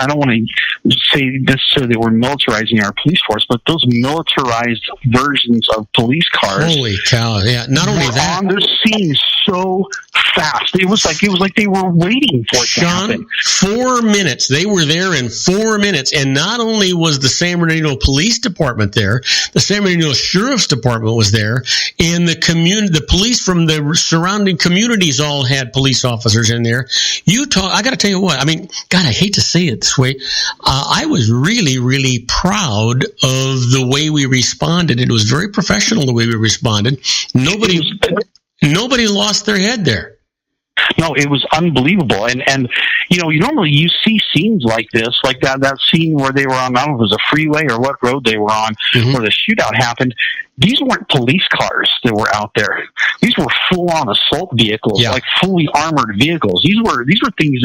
don't want to say necessarily we're militarizing our police force, but those militarized versions of police cars. Holy cow! Yeah, not only that, on the scene so fast. It was like they were waiting for it to happen. 4 minutes. They were there in 4 minutes, and not only was the San Bernardino Police Department there, the San Bernardino Sheriff's Department was there, and the police from the surrounding communities all had police officers in there. I got to tell you what. I mean, God, I hate to say it this way. I was really, really proud of the way we responded. It was very professional the way we responded. Nobody lost their head there. No, it was unbelievable. And normally you see scenes like this, like that scene where they were on, I don't know if it was a freeway or what road they were on, where the shootout happened. These weren't police cars that were out there. These were full-on assault vehicles, like fully armored vehicles. These were things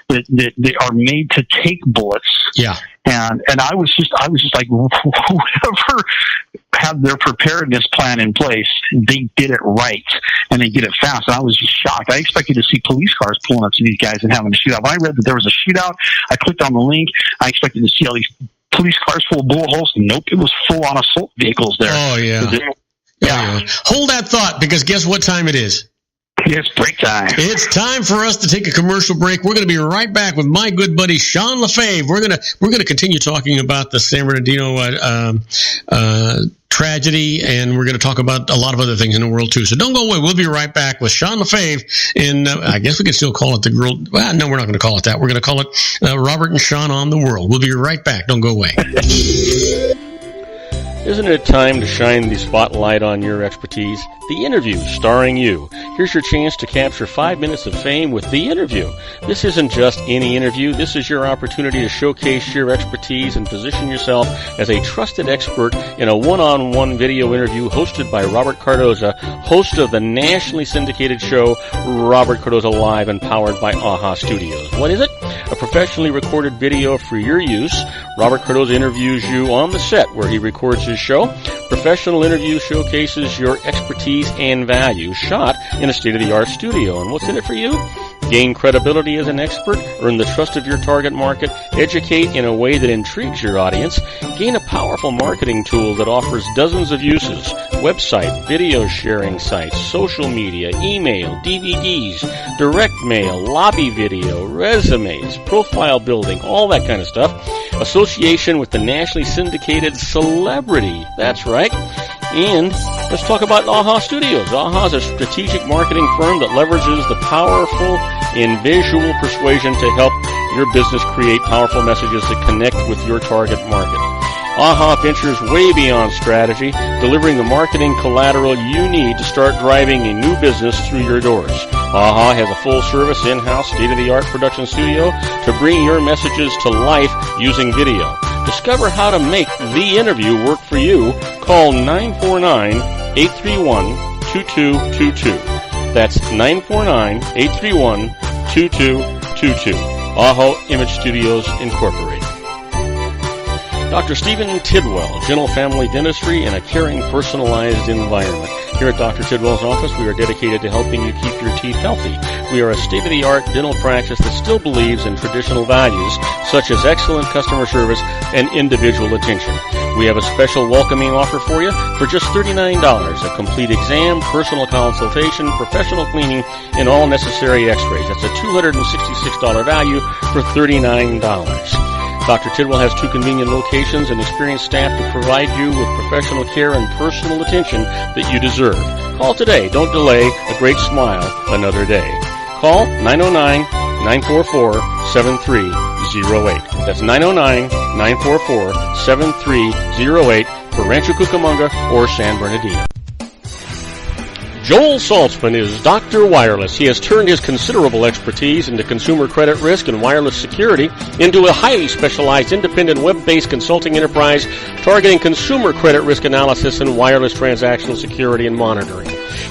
that are made to take bullets. Yeah. And I was just like, whoever had their preparedness plan in place, they did it right, and they did it fast. And I was just shocked. I expected to see police cars pulling up to these guys and having a shootout. When I read that there was a shootout, I clicked on the link. I expected to see all these police cars full of bullet holes. Nope, it was full-on assault vehicles there. Oh, yeah. Yeah. Hold that thought, because guess what time it is? It's break time. It's time for us to take a commercial break. We're going to be right back with my good buddy Sean LaFave. We're going to continue talking about the San Bernardino tragedy, and we're going to talk about a lot of other things in the world too. So don't go away. We'll be right back with Sean LaFave, and I guess we can still call it the girl. Well, no, we're not going to call it that. We're going to call it Robert and Sean on the World. We'll be right back. Don't go away. Isn't it time to shine the spotlight on your expertise? The Interview, starring you. Here's your chance to capture 5 minutes of fame with The Interview. This isn't just any interview. This is your opportunity to showcase your expertise and position yourself as a trusted expert in a one-on-one video interview hosted by Robert Cardoza, host of the nationally syndicated show Robert Cardoza Live and powered by AHA Studios. What is it? A professionally recorded video for your use. Robert Cardoza interviews you on the set where he records his show. Professional interview showcases your expertise and value, shot in a state-of-the-art studio. And what's in it for you? Gain credibility as an expert, earn the trust of your target market, educate in a way that intrigues your audience, gain a powerful marketing tool that offers dozens of uses, website, video sharing sites, social media, email, DVDs, direct mail, lobby video, resumes, profile building, all that kind of stuff. Association with the nationally syndicated celebrity. That's right. And let's talk about AHA Studios. AHA is a strategic marketing firm that leverages the powerful and visual persuasion to help your business create powerful messages that connect with your target market. AHA ventures way beyond strategy, delivering the marketing collateral you need to start driving a new business through your doors. AHA has a full-service, in-house, state-of-the-art production studio to bring your messages to life using video. Discover how to make The Interview work for you. Call 949-831-2222. That's 949-831-2222. AHA Image Studios, Incorporated. Dr. Stephen Tidwell, Gentle Family Dentistry in a caring, personalized environment. Here at Dr. Tidwell's office, we are dedicated to helping you keep your teeth healthy. We are a state-of-the-art dental practice that still believes in traditional values, such as excellent customer service and individual attention. We have a special welcoming offer for you for just $39, a complete exam, personal consultation, professional cleaning, and all necessary x-rays. That's a $266 value for $39. Dr. Tidwell has 2 convenient locations and experienced staff to provide you with professional care and personal attention that you deserve. Call today. Don't delay. A great smile another day. Call 909-944-7308. That's 909-944-7308 for Rancho Cucamonga or San Bernardino. Joel Saltzman is Dr. Wireless. He has turned his considerable expertise into consumer credit risk and wireless security into a highly specialized independent web-based consulting enterprise targeting consumer credit risk analysis and wireless transactional security and monitoring.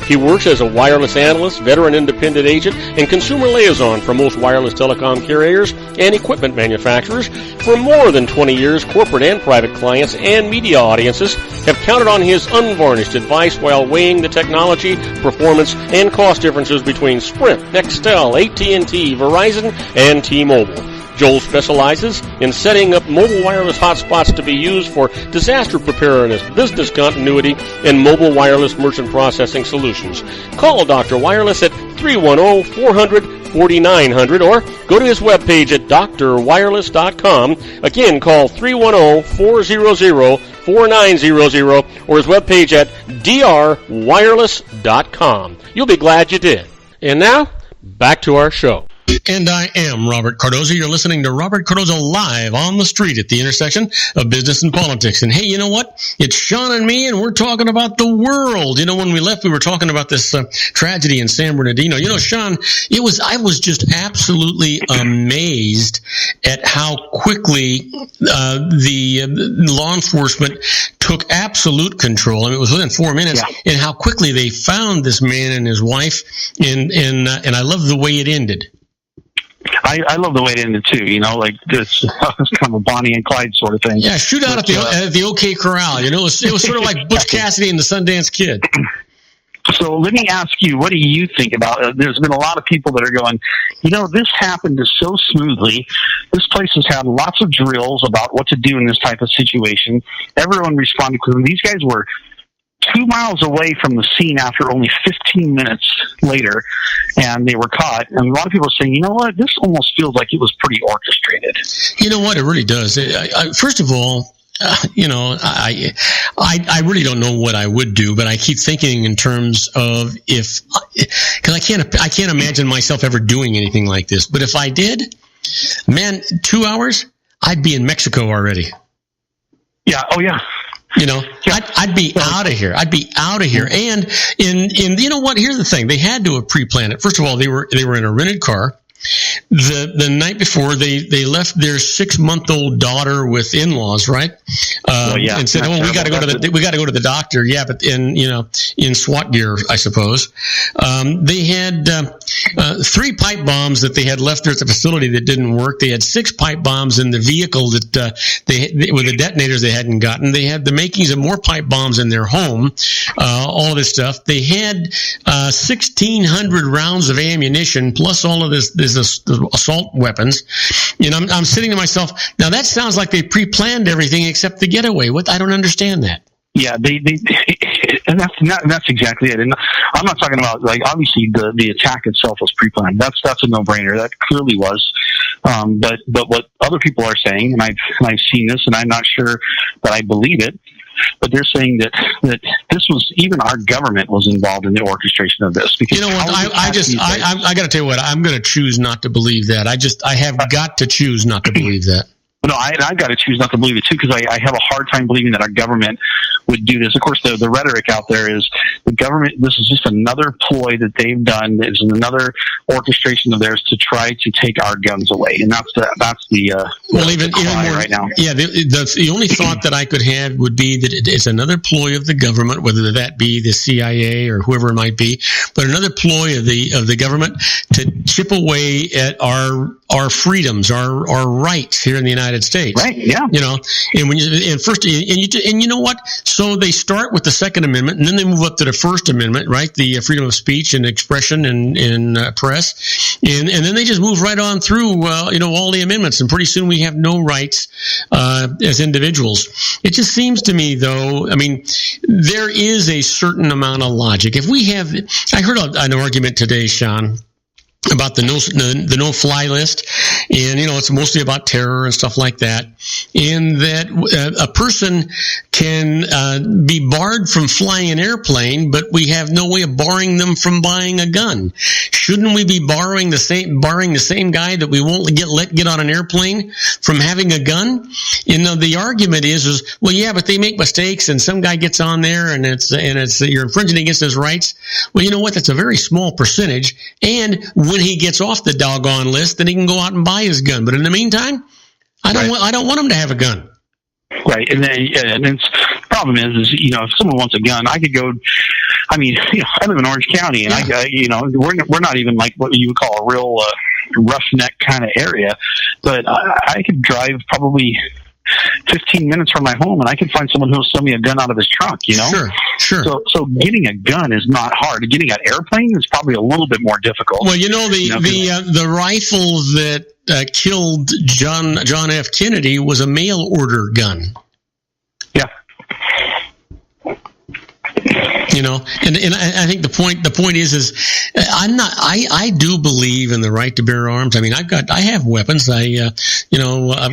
He works as a wireless analyst, veteran independent agent, and consumer liaison for most wireless telecom carriers and equipment manufacturers. For more than 20 years, corporate and private clients and media audiences have counted on his unvarnished advice while weighing the technology, performance, and cost differences between Sprint, Nextel, AT&T, Verizon, and T-Mobile. Joel specializes in setting up mobile wireless hotspots to be used for disaster preparedness, business continuity, and mobile wireless merchant processing solutions. Call Dr. Wireless at 310-400-4900 or go to his webpage at drwireless.com. Again, call 310-400-4900 or his webpage at drwireless.com. You'll be glad you did. And now, back to our show. And I am Robert Cardoza. You're listening to Robert Cardoza Live on the street at the intersection of business and politics. And hey, you know what? It's Sean and me, and we're talking about the world. You know, when we left, we were talking about this tragedy in San Bernardino. You know, Sean, I was just absolutely amazed at how quickly the law enforcement took absolute control. I mean, it was within 4 minutes, and how quickly they found this man and his wife. And I love the way it ended. I love the way it ended too. You know, like this was kind of a Bonnie and Clyde sort of thing. Yeah, shootout at the OK Corral. You know, it was sort of like Butch Cassidy and the Sundance Kid. So let me ask you, what do you think about it? There's been a lot of people that are going, you know, this happened so smoothly. This place has had lots of drills about what to do in this type of situation. Everyone responded quickly. These guys were 2 miles away from the scene after only 15 minutes later, and they were caught. And a lot of people are saying, you know what, this almost feels like it was pretty orchestrated. You know what, it really does. First of all, I really don't know what I would do, but I keep thinking in terms of because I can't imagine myself ever doing anything like this. But if I did, man, 2 hours, I'd be in Mexico already. Yeah. Oh, yeah. Yeah. I'd be out of here. And you know what? Here's the thing: they had to have pre-planned it. First of all, they were in a rented car. The night before, they left their 6-month-old daughter with in-laws, right? And said, "Oh, we got to go to the doctor." Yeah, but in SWAT gear, I suppose. They had 3 pipe bombs that they had left there at the facility that didn't work. They had 6 pipe bombs in the vehicle that with the detonators they hadn't gotten. They had the makings of more pipe bombs in their home. All of this stuff. They had 1,600 rounds of ammunition plus all of this assault weapons. I'm sitting to myself, now that sounds like they pre-planned everything except the getaway. I don't understand that. Yeah, and that's exactly it. And I'm not talking about, like, obviously the attack itself was pre-planned. That's a no-brainer. That clearly was. But what other people are saying, and I've seen this, and I'm not sure that I believe it, but they're saying that this was, even our government was involved in the orchestration of this. Because you know what? I got to tell you what, I'm going to choose not to believe that. I have got to choose not to believe that. No, I've got to choose not to believe it too, because I have a hard time believing that our government would do this. Of course, the rhetoric out there is the government. This is just another ploy that they've done. It's another orchestration of theirs to try to take our guns away, and that's the even more right now. Yeah, the only thought that I could have would be that it's another ploy of the government, whether that be the CIA or whoever it might be, but another ploy of the government to chip away at our freedoms, our rights here in the United States. Right. Yeah. And you know what? So they start with the Second Amendment, and then they move up to the First Amendment, right? The freedom of speech and expression and press, and then they just move right on through, all the amendments, and pretty soon we have no rights as individuals. It just seems to me, though, I mean, there is a certain amount of logic. I heard an argument today, Sean, about the no-fly list, and it's mostly about terror and stuff like that, and that a person can be barred from flying an airplane, but we have no way of barring them from buying a gun. Shouldn't we be barring the same guy that we won't let get on an airplane from having a gun? The argument is well, yeah, but they make mistakes, and some guy gets on there, and it's you're infringing against his rights. Well, you know what? That's a very small percentage, and when he gets off the doggone list, then he can go out and buy his gun. But in the meantime, I don't want him to have a gun. Right, and the problem is if someone wants a gun, I could go. I mean, I live in Orange County, and we're not even like what you would call a real roughneck kind of area, but I could drive probably 15 minutes from my home, and I can find someone who will sell me a gun out of his trunk, Sure. So getting a gun is not hard. Getting an airplane is probably a little bit more difficult. Well, the rifle that killed John F. Kennedy was a mail order gun. Yeah. And I think the point is I do believe in the right to bear arms. I mean, I have weapons. I've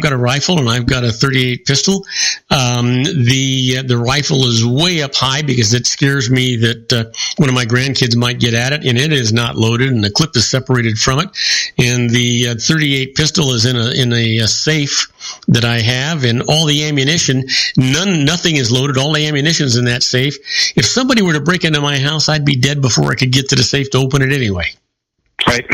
got a rifle and I've got a .38 pistol. The rifle is way up high because it scares me that one of my grandkids might get at it, and it is not loaded, and the clip is separated from it. And the .38 pistol is in a safe that I have, and all the ammunition, nothing is loaded. All the ammunition is in that safe. If somebody were to break into my house, I'd be dead before I could get to the safe to open it anyway. Right.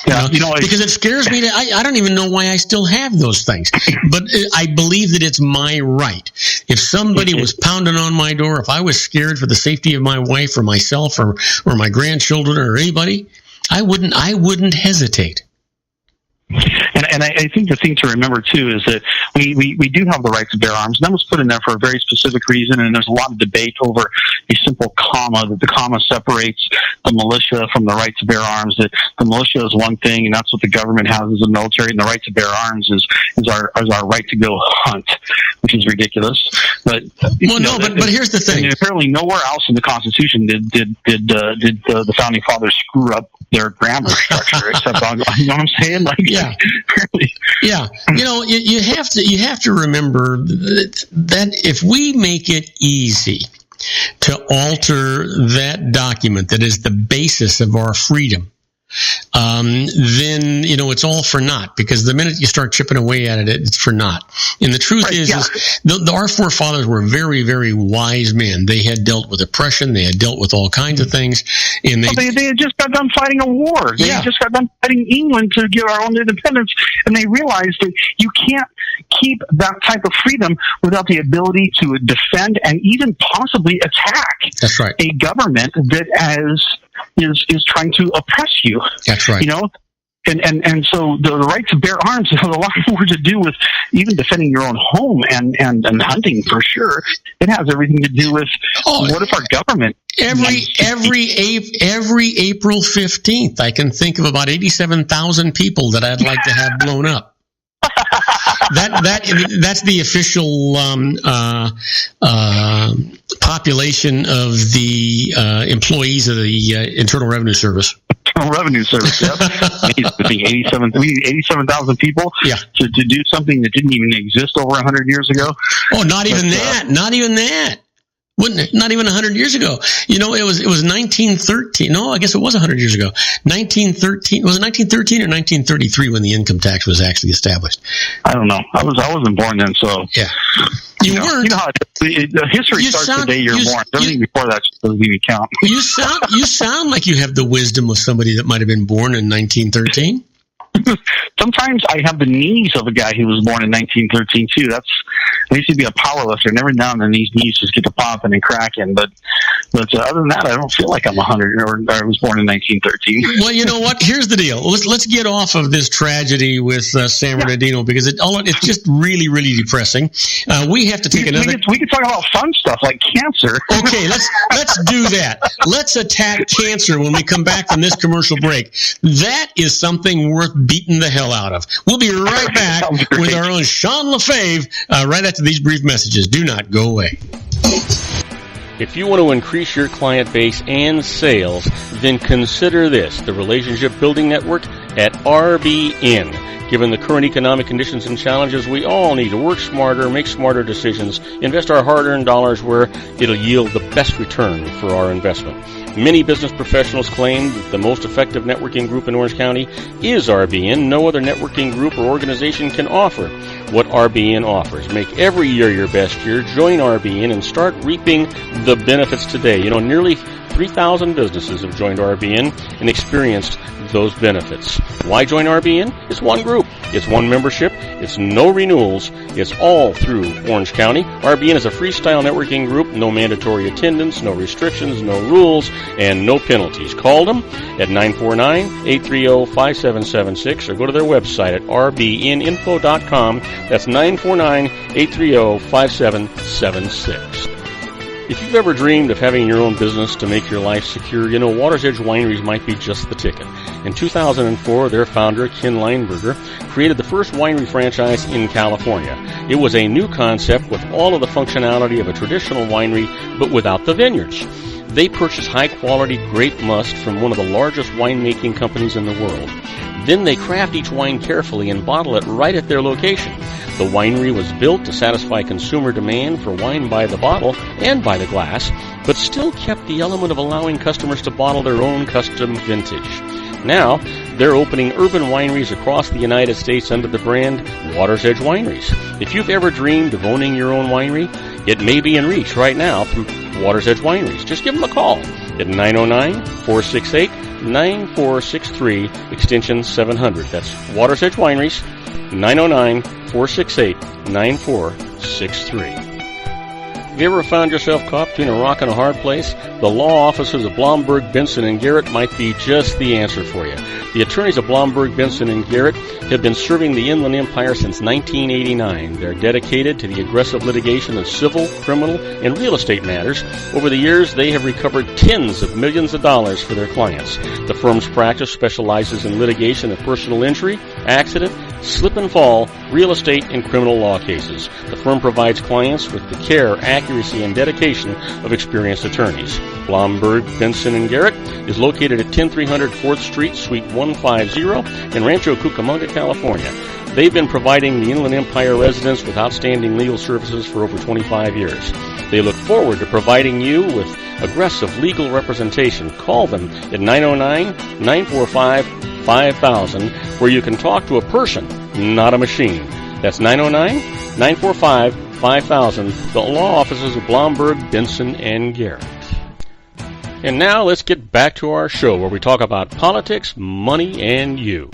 Yeah. Because it scares me. I don't even know why I still have those things. But I believe that it's my right. If somebody was pounding on my door, if I was scared for the safety of my wife or myself or my grandchildren or anybody, I wouldn't hesitate. And I think the thing to remember, too, is that we do have the right to bear arms. And that was put in there for a very specific reason, and there's a lot of debate over a simple comma, that the comma separates the militia from the right to bear arms, that the militia is one thing, and that's what the government has as a military, and the right to bear arms is our right to go hunt, which is ridiculous. But but here's the thing. And apparently, nowhere else in the Constitution did the founding fathers screw up their grammar structure, except on, you know what I'm saying? Like, yeah, really. Yeah. You have to remember that if we make it easy to alter that document that is the basis of our freedom, then, it's all for naught, because the minute you start chipping away at it, it's for naught. And the truth is our forefathers were very, very wise men. They had dealt with oppression. They had dealt with all kinds of things. And they had just got done fighting a war. They had just got done fighting England to get our own independence. And they realized that you can't keep that type of freedom without the ability to defend and even possibly attack a government that is trying to oppress you. That's right. And so the right to bear arms has a lot more to do with even defending your own home and hunting, for sure. It has everything to do with what if our government every April 15th, I can think of about 87,000 people that I'd like to have blown up. That's the official population of the employees of the Internal Revenue Service. Internal Revenue Service, yeah. We need 87,000 people to do something that didn't even exist over 100 years ago. Oh, not even that. Not even 100 years ago. It was 1913. No, I guess it was 100 years ago. 1913. Was it 1913 or 1933 when the income tax was actually established? I don't know. I wasn't born then, so yeah. You weren't. You know how the history starts the day you're born. Everything before that doesn't even count. You sound like you have the wisdom of somebody that might have been born in 1913. Sometimes I have the knees of a guy who was born in 1913 too. I used to be a power lifter, and every now and then these knees just get to popping and cracking. But other than that, I don't feel like I'm 100 or I was born in 1913. Well, you know what? Here's the deal. Let's get off of this tragedy with San Bernardino, because it's just really, really depressing. We have to take another. We could talk about fun stuff like cancer. Okay, let's do that. Let's attack cancer when we come back from this commercial break. That is something worth beating the hell out of. We'll be right back with our own Sean LaFave right after these brief messages. Do not go away. If you want to increase your client base and sales, then consider this, the Relationship Building Network at RBN. Given the current economic conditions and challenges, we all need to work smarter, make smarter decisions, invest our hard-earned dollars where it'll yield the best return for our investment. Many business professionals claim that the most effective networking group in Orange County is RBN. No other networking group or organization can offer what RBN offers. Make every year your best year. Join RBN and start reaping the benefits today. Nearly 3,000 businesses have joined RBN and experienced those benefits. Why join RBN? It's one group. It's one membership. It's no renewals. It's all through Orange County. RBN is a freestyle networking group. No mandatory attendance, no restrictions, no rules, and no penalties. Call them at 949-830-5776 or go to their website at rbninfo.com. That's 949-830-5776. If you've ever dreamed of having your own business to make your life secure, Water's Edge Wineries might be just the ticket. In 2004, their founder, Ken Leinberger, created the first winery franchise in California. It was a new concept with all of the functionality of a traditional winery, but without the vineyards. They purchased high-quality grape must from one of the largest winemaking companies in the world. Then they craft each wine carefully and bottle it right at their location. The winery was built to satisfy consumer demand for wine by the bottle and by the glass, but still kept the element of allowing customers to bottle their own custom vintage. Now, they're opening urban wineries across the United States under the brand Water's Edge Wineries. If you've ever dreamed of owning your own winery, it may be in reach right now through Water's Edge Wineries. Just give them a call at 909-468-9463, extension 700. That's Water's Edge Wineries, 909-468-9463. Have you ever found yourself caught between a rock and a hard place? The law offices of Blomberg, Benson, and Garrett might be just the answer for you. The attorneys of Blomberg, Benson, and Garrett have been serving the Inland Empire since 1989. They're dedicated to the aggressive litigation of civil, criminal, and real estate matters. Over the years, they have recovered tens of millions of dollars for their clients. The firm's practice specializes in litigation of personal injury, accident, slip and fall, real estate, and criminal law cases. The firm provides clients with the care, accuracy, and dedication of experienced attorneys. Blomberg, Benson, and Garrett is located at 10300 4th Street, Suite 150 in Rancho Cucamonga, California. They've been providing the Inland Empire residents with outstanding legal services for over 25 years. They look forward to providing you with aggressive legal representation. Call them at 909-945-5000, where you can talk to a person, not a machine. That's 909-945-5000, the law offices of Blomberg, Benson, and Garrett. And now let's get back to our show where we talk about politics, money, and you.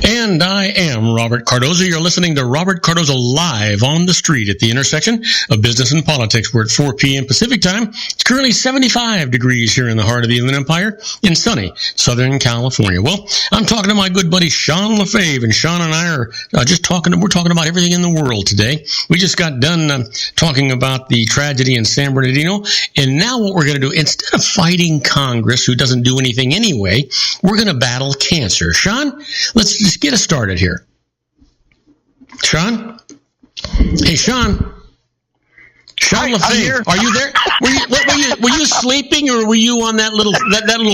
And I am Robert Cardoza. You're listening to Robert Cardoza Live on the Street at the intersection of business and politics. We're at 4 p.m. Pacific time. It's currently 75 degrees here in the heart of the Inland Empire in sunny Southern California. Well, I'm talking to my good buddy Sean LaFave, and Sean and I are we're talking about everything in the world today. We just got done talking about the tragedy in San Bernardino, and now what we're going to do, instead of fighting Congress, who doesn't do anything anyway, we're going to battle cancer. Sean, let's just get us started here. Sean? Hey, Sean. Sean LaFave, are you there? Were you sleeping, or were you on that little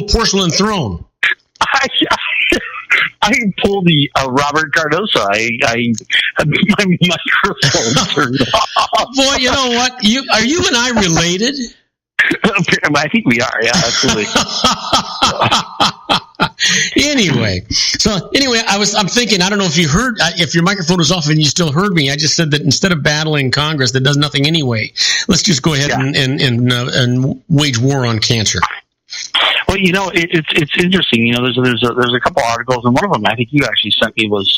porcelain throne? I pulled the Robert Cardoza. I had my microphone turned off. Boy, you know what? Are you and I related? I think we are. Yeah, absolutely. Anyway, I'm thinking, I don't know if you heard, if your microphone was off and you still heard me. I just said that instead of battling Congress that does nothing anyway, let's just go ahead and wage war on cancer. Well, it's interesting. There's a couple articles, and one of them I think you actually sent me was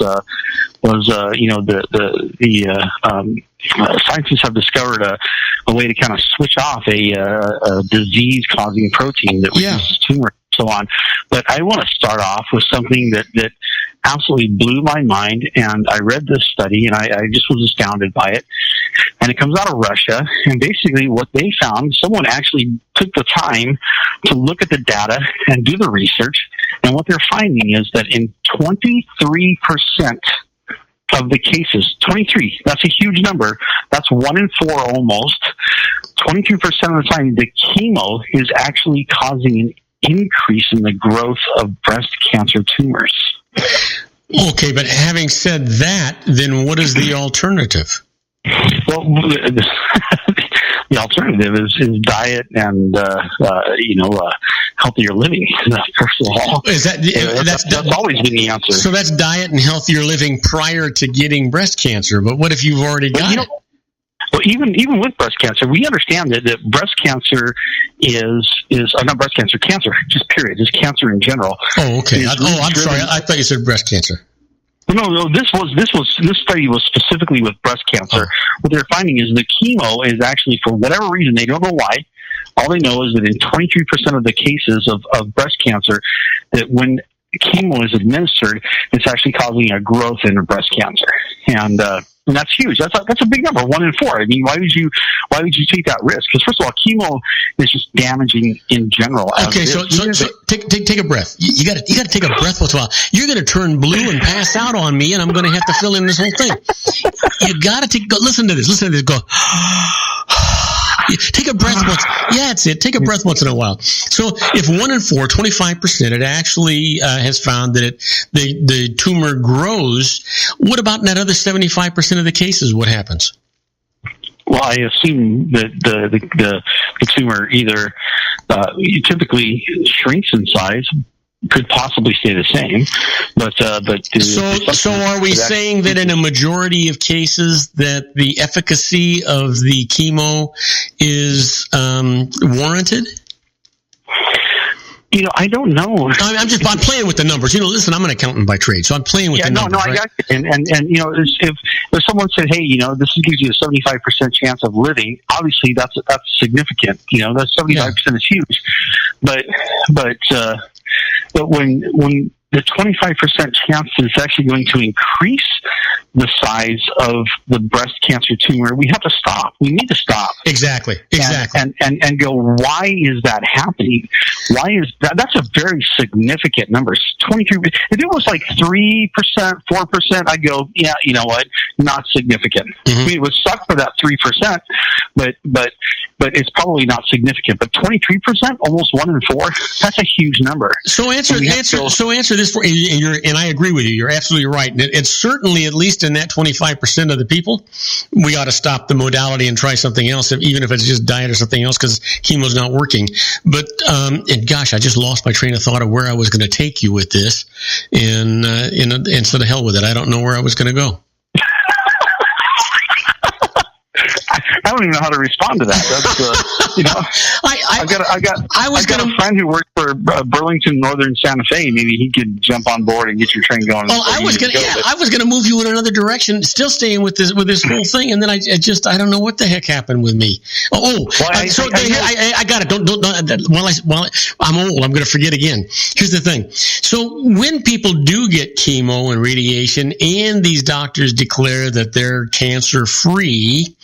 scientists have discovered a way to kind of switch off a disease-causing protein that reduces tumor. So on. But I want to start off with something that absolutely blew my mind, and I read this study, and I just was astounded by it. And it comes out of Russia, and basically what they found, someone actually took the time to look at the data and do the research, and what they're finding is that in 23% of the cases, 23, that's a huge number, that's 1 in 4 almost, 22% of the time, the chemo is actually causing an increase in the growth of breast cancer tumors. Okay, but having said that, then what is the alternative? Well, the alternative is diet and healthier living. First of all, that's always been the answer. So that's diet and healthier living prior to getting breast cancer. But what if you've already got it? Well, even with breast cancer, we understand that breast cancer is not breast cancer, cancer, just period, just cancer in general. Oh, okay. I'm sorry. I thought you said breast cancer. No. This study was specifically with breast cancer. Oh. What they're finding is the chemo is actually, for whatever reason, they don't know why. All they know is that in 23% of the cases of breast cancer, that when chemo is administered, it's actually causing a growth in breast cancer, and that's huge. That's a big number, 1 in 4. I mean, why would you take that risk? Because first of all, chemo is just damaging in general. Okay, so take a breath. You got to take a breath once in a while. You're going to turn blue and pass out on me, and I'm going to have to fill in this whole thing. You got to listen to this. Go. Take a breath once. Yeah, that's it. Take a breath once in a while. So if 1 in 4, 25%, it actually has found that the tumor grows. What about that other 75% of the cases? What happens? Well, I assume that the tumor either typically shrinks in size, could possibly stay the same, but so are we saying that in a majority of cases that the efficacy of the chemo is warranted? I don't know. I'm playing with the numbers. Listen, I'm an accountant by trade, so I'm playing with the numbers. I got it. And if someone said, hey, this gives you a 75% chance of living, obviously that's significant. That 75% is huge. But when the 25% chance that it's actually going to increase the size of the breast cancer tumor, we have to stop. We need to stop. Exactly. And go, why is that happening? Why is that? That's a very significant number. 23. If it was like 3%, 4%, I'd go, yeah, you know what? Not significant. Mm-hmm. I mean, it would suck for that 3%, but it's probably not significant. But 23%, almost 1 in 4, that's a huge number. So answer this for, and I agree with you. You're absolutely right. It's certainly, at least in that 25% of the people, we ought to stop the modality and try something else, even if it's just diet or something else, because chemo's not working. But and gosh, I just lost my train of thought of where I was going to take you with this, and so to hell with it. I don't know where I was going to go. I don't even know how to respond to that. That's you know, I've got a friend who works for Burlington Northern Santa Fe. Maybe he could jump on board and get your train going. Well, I was going to move you in another direction, still staying with this whole thing, and then I don't know what the heck happened with me. I got it. While I'm old, I'm going to forget again. Here's the thing. So when people do get chemo and radiation, and these doctors declare that they're cancer free,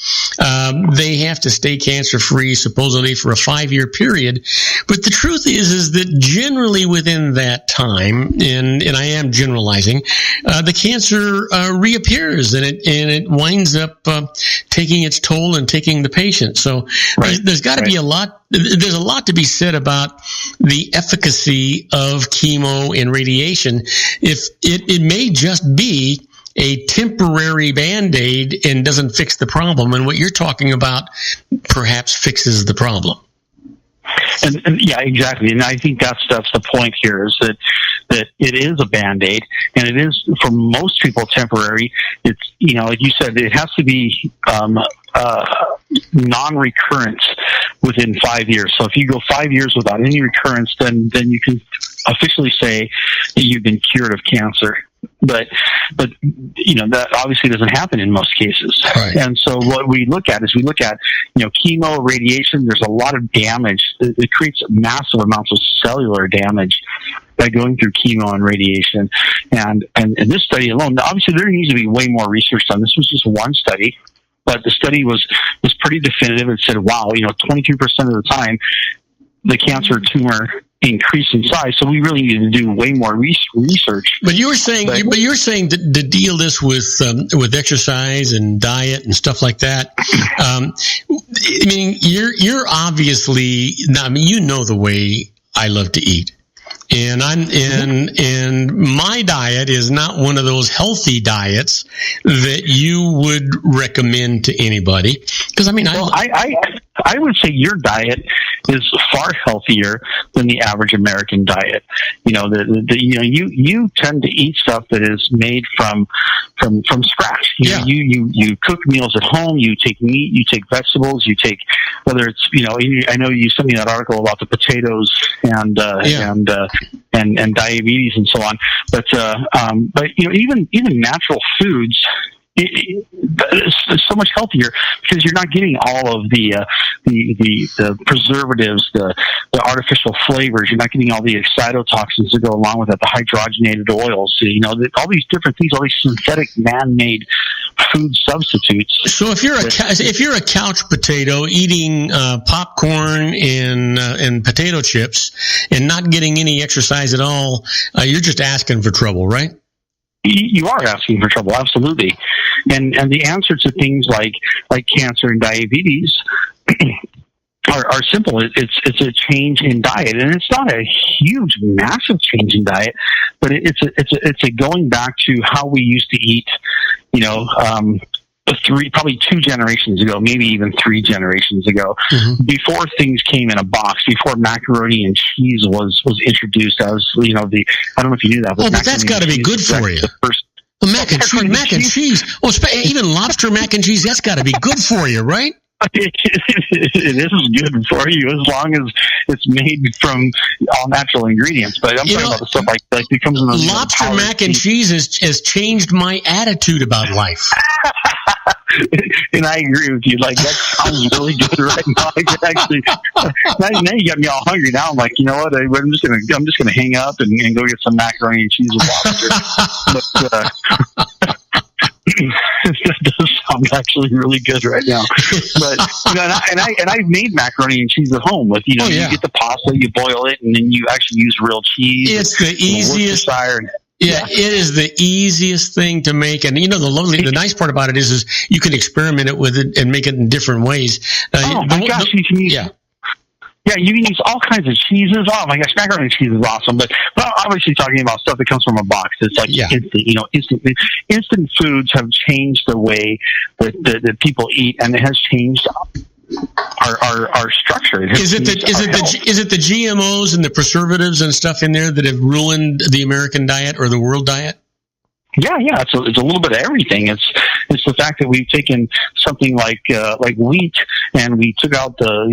they have to stay cancer-free supposedly for a 5-year period. But the truth is that generally within that time, and I am generalizing, the cancer reappears and it winds up taking its toll and taking the patient. So there's got to be a lot. There's a lot to be said about the efficacy of chemo and radiation. If it may just be a temporary Band-Aid and doesn't fix the problem. And what you're talking about perhaps fixes the problem. And yeah, exactly. And I think that's the point here, is that it is a Band-Aid, and it is, for most people, temporary. It's, you know, like you said, it has to be non-recurrent within 5 years. So if you go 5 years without any recurrence, then you can officially say that you've been cured of cancer. But you know, that obviously doesn't happen in most cases. Right. And so what we look at, you know, chemo, radiation. There's a lot of damage. It creates massive amounts of cellular damage by going through chemo and radiation. And this study alone, obviously there needs to be way more research done. This was just one study, but the study was pretty definitive. It said, wow, you know, 22% of the time the cancer tumor increased in size. So we really need to do way more research. But you were saying, that to deal this with exercise and diet and stuff like that. I mean, you're obviously, I mean, you know the way I love to eat. And and my diet is not one of those healthy diets that you would recommend to anybody. Because I mean, I would say your diet is far healthier than the average American diet. You know, you tend to eat stuff that is made from scratch. You cook meals at home. You take meat. You take vegetables. You take, whether it's, you know, I know you sent me that article about the potatoes and diabetes and so on. But you know, even natural foods, it's so much healthier, because you're not getting all of the preservatives, the artificial flavors. You're not getting all the excitotoxins that go along with it, the hydrogenated oils. So, you know, all these different things, all these synthetic, man-made food substitutes. So if you're a couch potato eating popcorn and potato chips and not getting any exercise at all, you're just asking for trouble, right? You are asking for trouble, absolutely. And the answer to things like cancer and diabetes are simple. It's a change in diet, and it's not a huge, massive change in diet, but it's a going back to how we used to eat. You know, probably 2 generations ago, maybe even 3 generations ago, before things came in a box, before macaroni and cheese was introduced as, you know, I don't know if you knew that. But that's got to be good for you. Mac and cheese. Oh, even lobster mac and cheese, that's got to be good for you, right? It is good for you as long as it's made from all natural ingredients. But I'm talking about the stuff like it comes in the lobster mac and cheese has changed my attitude about life. And I agree with you. Like, that sounds really good right now. I could actually, now you got me all hungry. Now I'm like, you know what? I'm just gonna hang up and go get some macaroni and cheese with lobster. But that does sound actually really good right now. But and I've made macaroni and cheese at home with you get the pasta, you boil it, and then you actually use real cheese. It's the easiest. Yeah, it is the easiest thing to make, and the nice part about it is you can experiment it with it and make it in different ways. You can use. Yeah, you can use all kinds of cheeses. Oh my gosh, macaroni and cheese is awesome. But obviously talking about stuff that comes from a box. It's like instant foods have changed the way that people eat, and it has changed our structure. Is it the GMOs and the preservatives and stuff in there that have ruined the American diet or the world diet? Yeah. It's a little bit of everything. It's the fact that we've taken something like wheat, and we took out the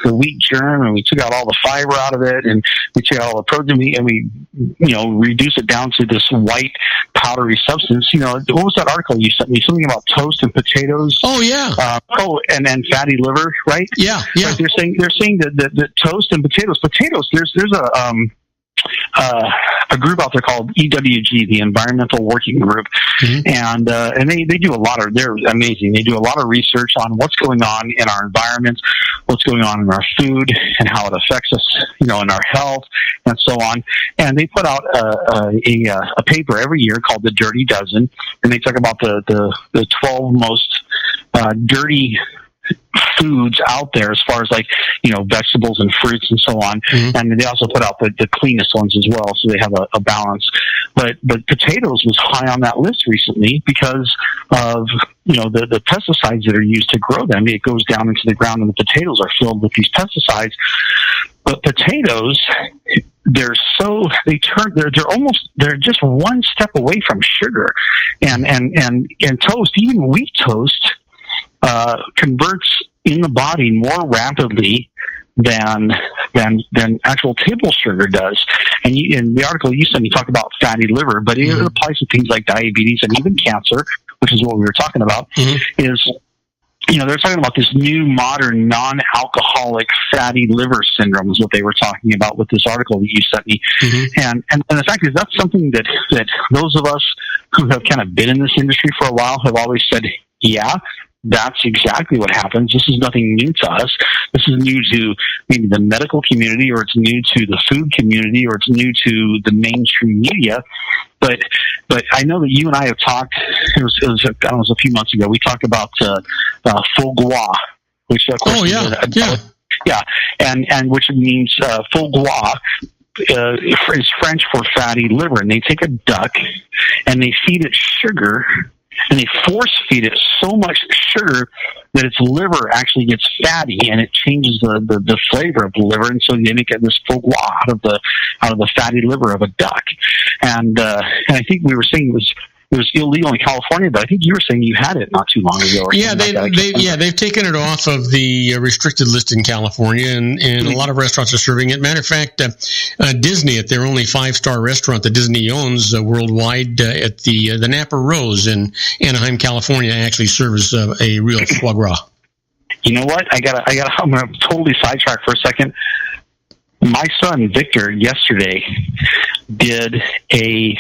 wheat germ, and we took out all the fiber out of it, and we took out all the protein, and we reduce it down to this white powdery substance. What was that article you sent me? Something about toast and potatoes. Oh yeah. And then fatty liver, right? Yeah. Right, they're saying that toast and potatoes. There's a group out there called EWG, the Environmental Working Group, and they do a lot of. They're amazing. They do a lot of research on what's going on in our environment, what's going on in our food, and how it affects us, in our health, and so on. And they put out a paper every year called the Dirty Dozen, and they talk about the 12 most dirty foods out there as far as vegetables and fruits and so on. And they also put out the cleanest ones as well, so they have a balance. But potatoes was high on that list recently because of the pesticides that are used to grow them. It goes down into the ground, and the potatoes are filled with these pesticides. But potatoes, they're just one step away from sugar, and toast, even wheat toast, converts in the body more rapidly than actual table sugar does. And in the article you sent, you talk about fatty liver, but it applies to things like diabetes and even cancer, which is what we were talking about. Is they're talking about this new modern non-alcoholic fatty liver syndrome is what they were talking about with this article that you sent me. And the fact is, that's something that those of us who have kind of been in this industry for a while have always said, yeah, that's exactly what happens. This is nothing new to us. This is new to maybe the medical community, or it's new to the food community, or it's new to the mainstream media. But I know that you and I have talked. It was a few months ago. We talked about foie gras, which of course and which means foie gras. Is French for fatty liver, and they take a duck and they feed it sugar, and they force feed it so much sugar that its liver actually gets fatty, and it changes the flavor of the liver, and so they make this foie gras out of the fatty liver of a duck. And I think we were saying it was illegal in California, but I think you were saying you had it not too long ago. They've taken it off of the restricted list in California, and a lot of restaurants are serving it. Matter of fact, Disney, at their only 5-star restaurant that Disney owns worldwide, at the Napa Rose in Anaheim, California, actually serves a real foie gras. You know what? I'm going to totally sidetrack for a second. My son Victor yesterday did a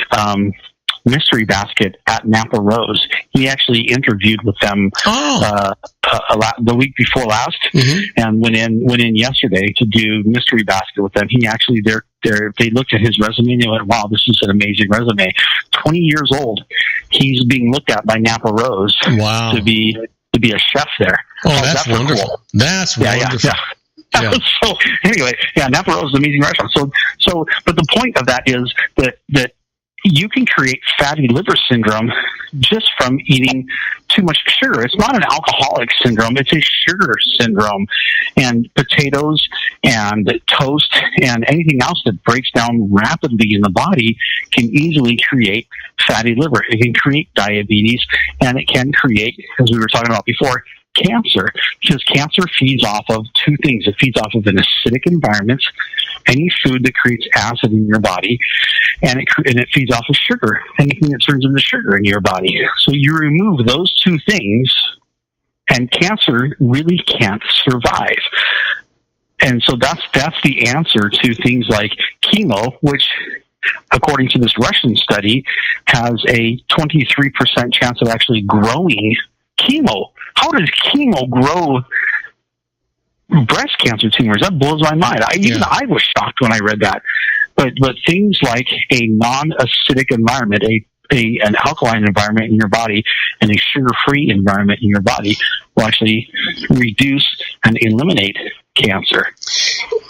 mystery basket at Napa Rose. He actually interviewed with them the week before last, and went in yesterday to do mystery basket with them. He actually they looked at his resume and they went, "Wow, this is an amazing resume." 20 years old, he's being looked at by Napa Rose to be a chef there. Oh, that's wonderful. Cool. That's wonderful. Yeah. So anyway, Napa Rose is an amazing restaurant. So, but the point of that is that you can create fatty liver syndrome just from eating too much sugar. It's not an alcoholic syndrome. It's a sugar syndrome. And potatoes and toast and anything else that breaks down rapidly in the body can easily create fatty liver. It can create diabetes, and it can create, as we were talking about before, cancer, because cancer feeds off of two things. It feeds off of an acidic environment, any food that creates acid in your body, and it feeds off of sugar, anything that turns into sugar in your body. So you remove those two things, and cancer really can't survive. And so that's the answer to things like chemo, which, according to this Russian study, has a 23% chance of actually growing chemo. How does chemo grow breast cancer tumors? That blows my mind. I was shocked when I read that. But things like a non-acidic environment, an alkaline environment in your body, and a sugar-free environment in your body will actually reduce and eliminate cancer.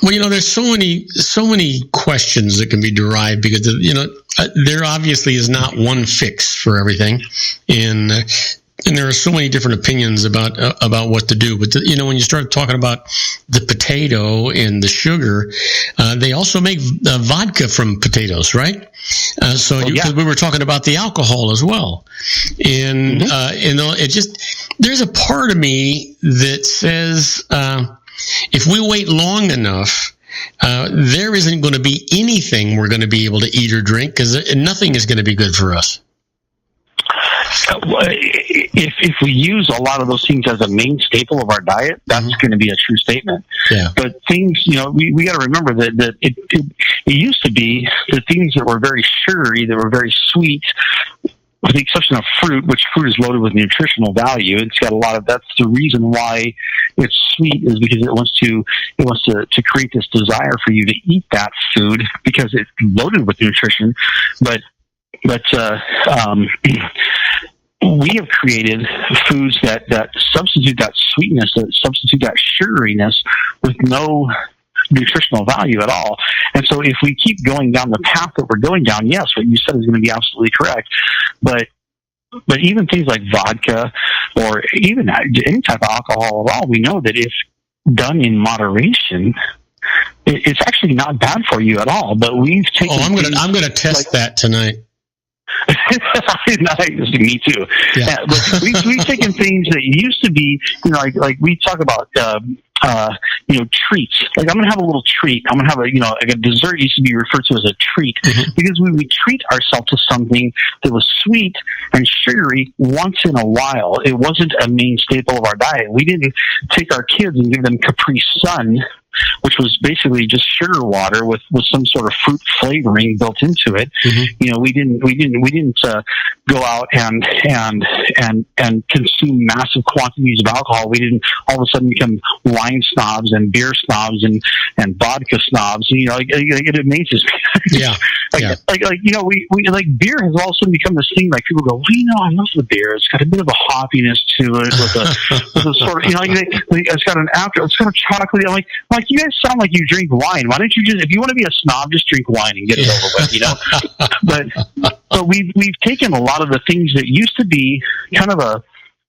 Well, there's so many questions that can be derived because, there obviously is not one fix for everything. And there are so many different opinions about what to do. But, when you start talking about the potato and the sugar, they also make vodka from potatoes, right? Because we were talking about the alcohol as well. And, there's a part of me that says, if we wait long enough, there isn't going to be anything we're going to be able to eat or drink because nothing is going to be good for us. If we use a lot of those things as a main staple of our diet, that's going to be a true statement. Yeah. But things, we got to remember that it used to be the things that were very sugary, that were very sweet, with the exception of fruit, which fruit is loaded with nutritional value. It's got a lot of, that's the reason why it's sweet, is because it wants to create this desire for you to eat that food because it's loaded with nutrition. But we have created foods that substitute that sweetness, that substitute that sugariness with no nutritional value at all. And so if we keep going down the path that we're going down, yes, what you said is going to be absolutely correct. But even things like vodka or even any type of alcohol at all, we know that if done in moderation, it's actually not bad for you at all. But we've taken. I'm going to test that tonight. Me too. Yeah. But we've taken things that used to be, like we talk about, treats. Like I'm going to have a little treat. I'm going to have a dessert used to be referred to as a treat because we would treat ourselves to something that was sweet and sugary once in a while. It wasn't a main staple of our diet. We didn't take our kids and give them Capri Sun, which was basically just sugar water with some sort of fruit flavoring built into it. We didn't go out and consume massive quantities of alcohol. We didn't all of a sudden become wine snobs and beer snobs and vodka snobs. It amazes me. Yeah. We beer has all of a sudden become this thing. Like people go, I love the beer. It's got a bit of a hoppiness to it with a sort of, it's got an after. It's got a chocolate. I'm like, you guys sound like you drink wine. Why don't you just, if you want to be a snob, just drink wine and get it over with, But we've taken a lot of the things that used to be kind of a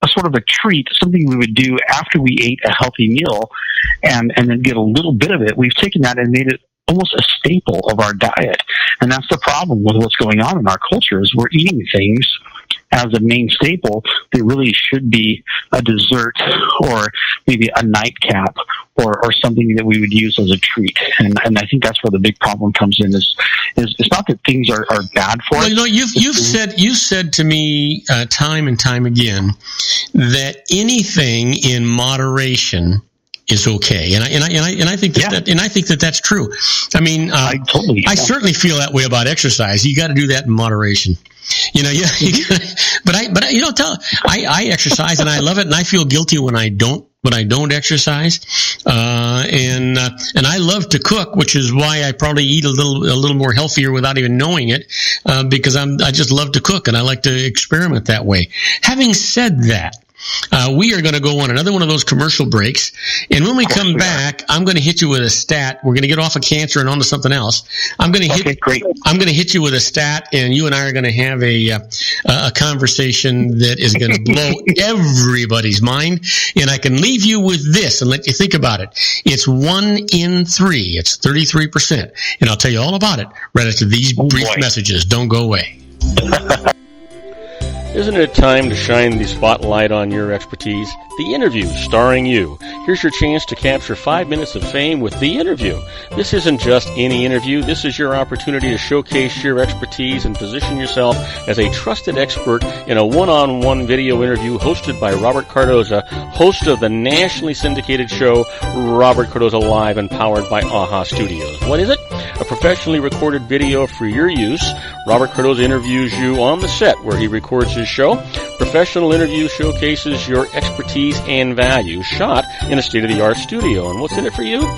sort of a treat, something we would do after we ate a healthy meal and then get a little bit of it. We've taken that and made it almost a staple of our diet. And that's the problem with what's going on in our culture is we're eating things as a main staple that really should be a dessert or maybe a nightcap or something that we would use as a treat. And I think that's where the big problem comes in is it's not that things are bad for us. You've said to me time and time again that anything in moderation is okay, and I think that that's true. I mean, I certainly feel that way about exercise. You got to do that in moderation. But I exercise and I love it, and I feel guilty when I don't exercise. And I love to cook, which is why I probably eat a little more healthier without even knowing it, because I just love to cook and I like to experiment that way. Having said that, we are going to go on another one of those commercial breaks. And when we come back, I'm going to hit you with a stat. We're going to get off of cancer and onto something else. I'm going to hit you with a stat, and you and I are going to have a conversation that is going to blow everybody's mind. And I can leave you with this and let you think about it. It's 1 in 3. It's 33%. And I'll tell you all about it right after these brief messages. Don't go away. Isn't it time to shine the spotlight on your expertise? The Interview, starring you. Here's your chance to capture 5 minutes of fame with The Interview. This isn't just any interview. This is your opportunity to showcase your expertise and position yourself as a trusted expert in a one-on-one video interview hosted by Robert Cardoza, host of the nationally syndicated show Robert Cardoza Live and powered by AHA Studios. What is it? A professionally recorded video for your use. Robert Cardoza interviews you on the set where he records his show. Professional interview showcases your expertise and value, shot in a state-of-the-art studio. And what's in it for you?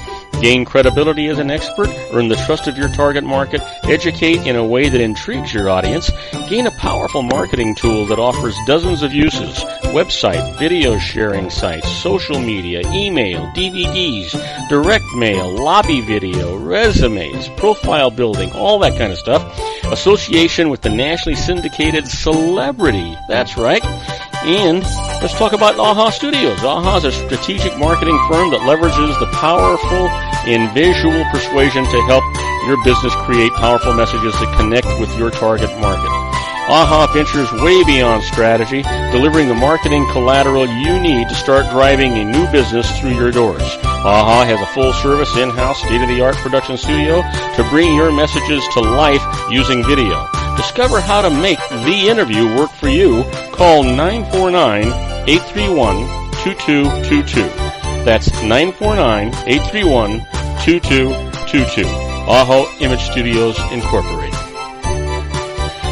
Gain credibility as an expert, earn the trust of your target market, educate in a way that intrigues your audience, gain a powerful marketing tool that offers dozens of uses, website, video sharing sites, social media, email, DVDs, direct mail, lobby video, resumes, profile building, all that kind of stuff. Association with the nationally syndicated celebrity. That's right. And let's talk about AHA Studios. AHA is a strategic marketing firm that leverages the powerful and visual persuasion to help your business create powerful messages that connect with your target market. AHA ventures way beyond strategy, delivering the marketing collateral you need to start driving a new business through your doors. AHA has a full-service, in-house, state-of-the-art production studio to bring your messages to life using video. Discover how to make The Interview work for you. Call 949-831-2222. That's 949-831-2222. AHA Image Studios Incorporated.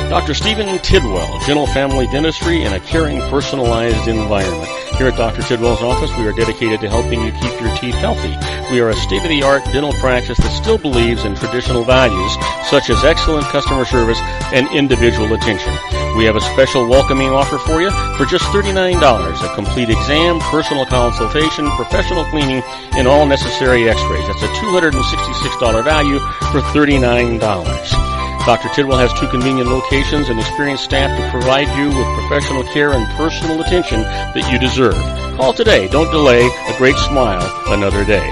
Dr. Stephen Tidwell, Gentle Family Dentistry in a caring, personalized environment. Here at Dr. Tidwell's office, we are dedicated to helping you keep your teeth healthy. We are a state-of-the-art dental practice that still believes in traditional values, such as excellent customer service and individual attention. We have a special welcoming offer for you for just $39, a complete exam, personal consultation, professional cleaning, and all necessary x-rays. That's a $266 value for $39. Dr. Tidwell has 2 convenient locations and experienced staff to provide you with professional care and personal attention that you deserve. Call today. Don't delay. A great smile another day.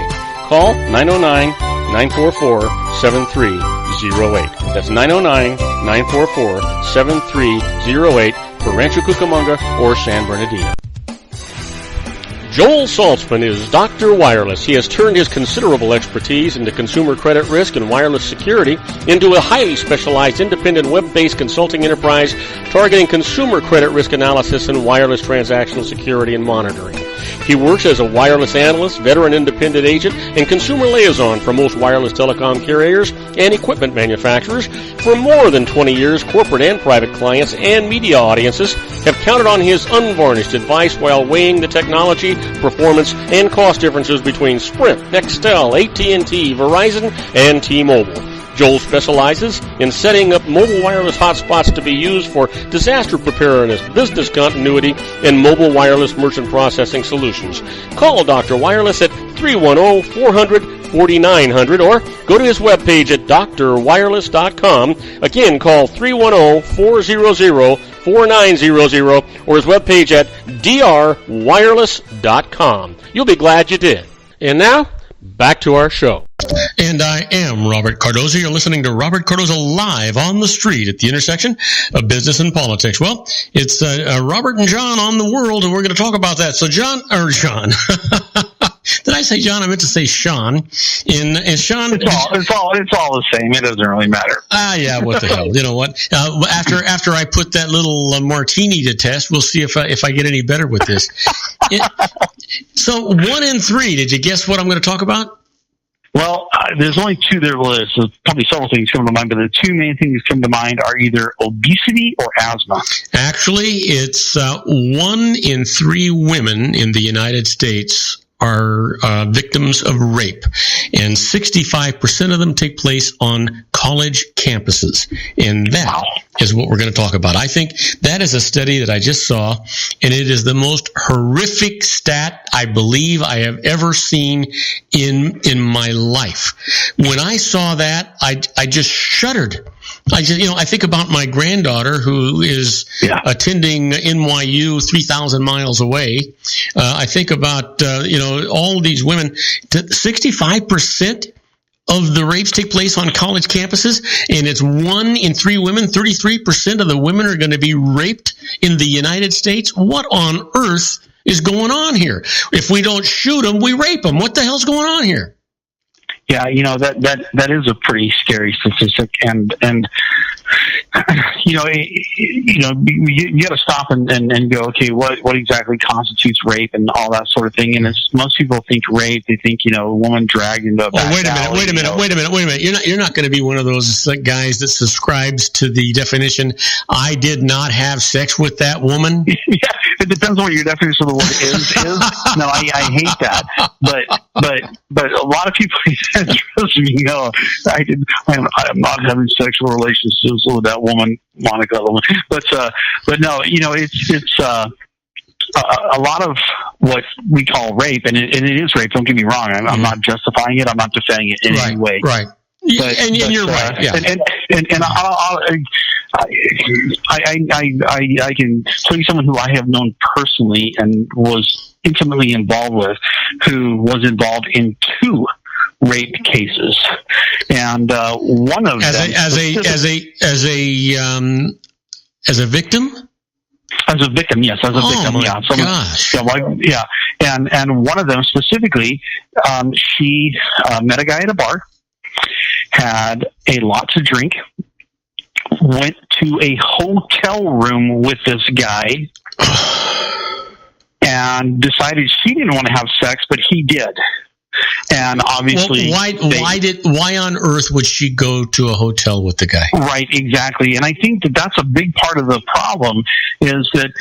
Call 909-944-7308. That's 909-944-7308 for Rancho Cucamonga or San Bernardino. Joel Saltzman is Dr. Wireless. He has turned his considerable expertise into consumer credit risk and wireless security into a highly specialized independent web-based consulting enterprise targeting consumer credit risk analysis and wireless transactional security and monitoring. He works as a wireless analyst, veteran independent agent, and consumer liaison for most wireless telecom carriers and equipment manufacturers. For more than 20 years, corporate and private clients and media audiences have counted on his unvarnished advice while weighing the technology, performance, and cost differences between Sprint, Nextel, AT&T, Verizon, and T-Mobile. Joel specializes in setting up mobile wireless hotspots to be used for disaster preparedness, business continuity, and mobile wireless merchant processing solutions. Call Dr. Wireless at 310-400-4900 or go to his webpage at drwireless.com. Again, call 310-400-4900 or his webpage at drwireless.com. You'll be glad you did. And now, back to our show. And I am Robert Cardoza. You're listening to Robert Cardoza Live on the street at the intersection of business and politics. Well, it's Robert and John on the world, and we're going to talk about that. So John. Did I say John? I meant to say Sean. Sean. It's all the same. It doesn't really matter. Yeah. What the hell? You know what? After I put that little martini to test, we'll see if I get any better with this. So 1 in 3. Did you guess what I'm going to talk about? Well, there's only 2 there. Well, there's probably several things come to mind, but the 2 main things that come to mind are either obesity or asthma. Actually, it's 1 in 3 women in the United States are victims of rape, and 65% of them take place on college campuses. And that is what we're going to talk about. I think that is a study that I just saw, and it is the most horrific stat I believe I have ever seen in my life. When I saw that, I just shuddered. I think about my granddaughter who is attending NYU 3,000 miles away. I think about, all these women. 65% of the rapes take place on college campuses, and it's 1 in 3 women. 33% of the women are going to be raped in the United States. What on earth is going on here? If we don't shoot them, we rape them. What the hell's going on here? Yeah, that is a pretty scary statistic, and you got to stop and go, okay, what exactly constitutes rape and all that sort of thing. And most people think rape, they think a woman dragged into a back alley, wait a minute. You're not going to be one of those guys that subscribes to the definition, I did not have sex with that woman. Yeah, it depends on what your definition of the word is. No, I hate that, but a lot of people. Trust me, I'm not having sexual relationships with that woman, Monica. But no, it's a lot of what we call rape, and it is rape. Don't get me wrong. I'm not justifying it. I'm not defending it in any way. Right. And you're right. Yeah. And I can tell you someone who I have known personally and was intimately involved with, who was involved in 2 rape cases, and one of them as a victim. As a victim, yes, as a victim. My yeah, gosh. Yeah, and one of them specifically, she met a guy at a bar, had a lot to drink, went to a hotel room with this guy, and decided she didn't want to have sex, but he did. And obviously, why on earth would she go to a hotel with the guy? Right, exactly. And I think that's a big part of the problem is that,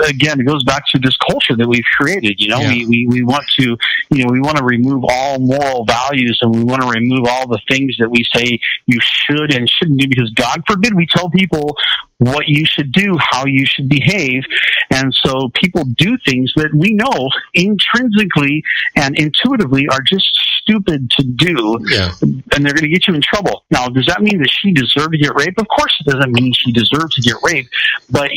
again, it goes back to this culture that we've created. We want to, we want to remove all moral values, and we want to remove all the things that we say you should and shouldn't do, because God forbid we tell people what you should do, how you should behave. And so people do things that we know intrinsically and intuitively are just stupid to do, and they're going to get you in trouble. Now, does that mean that she deserved to get raped? Of course it doesn't mean she deserved to get raped, but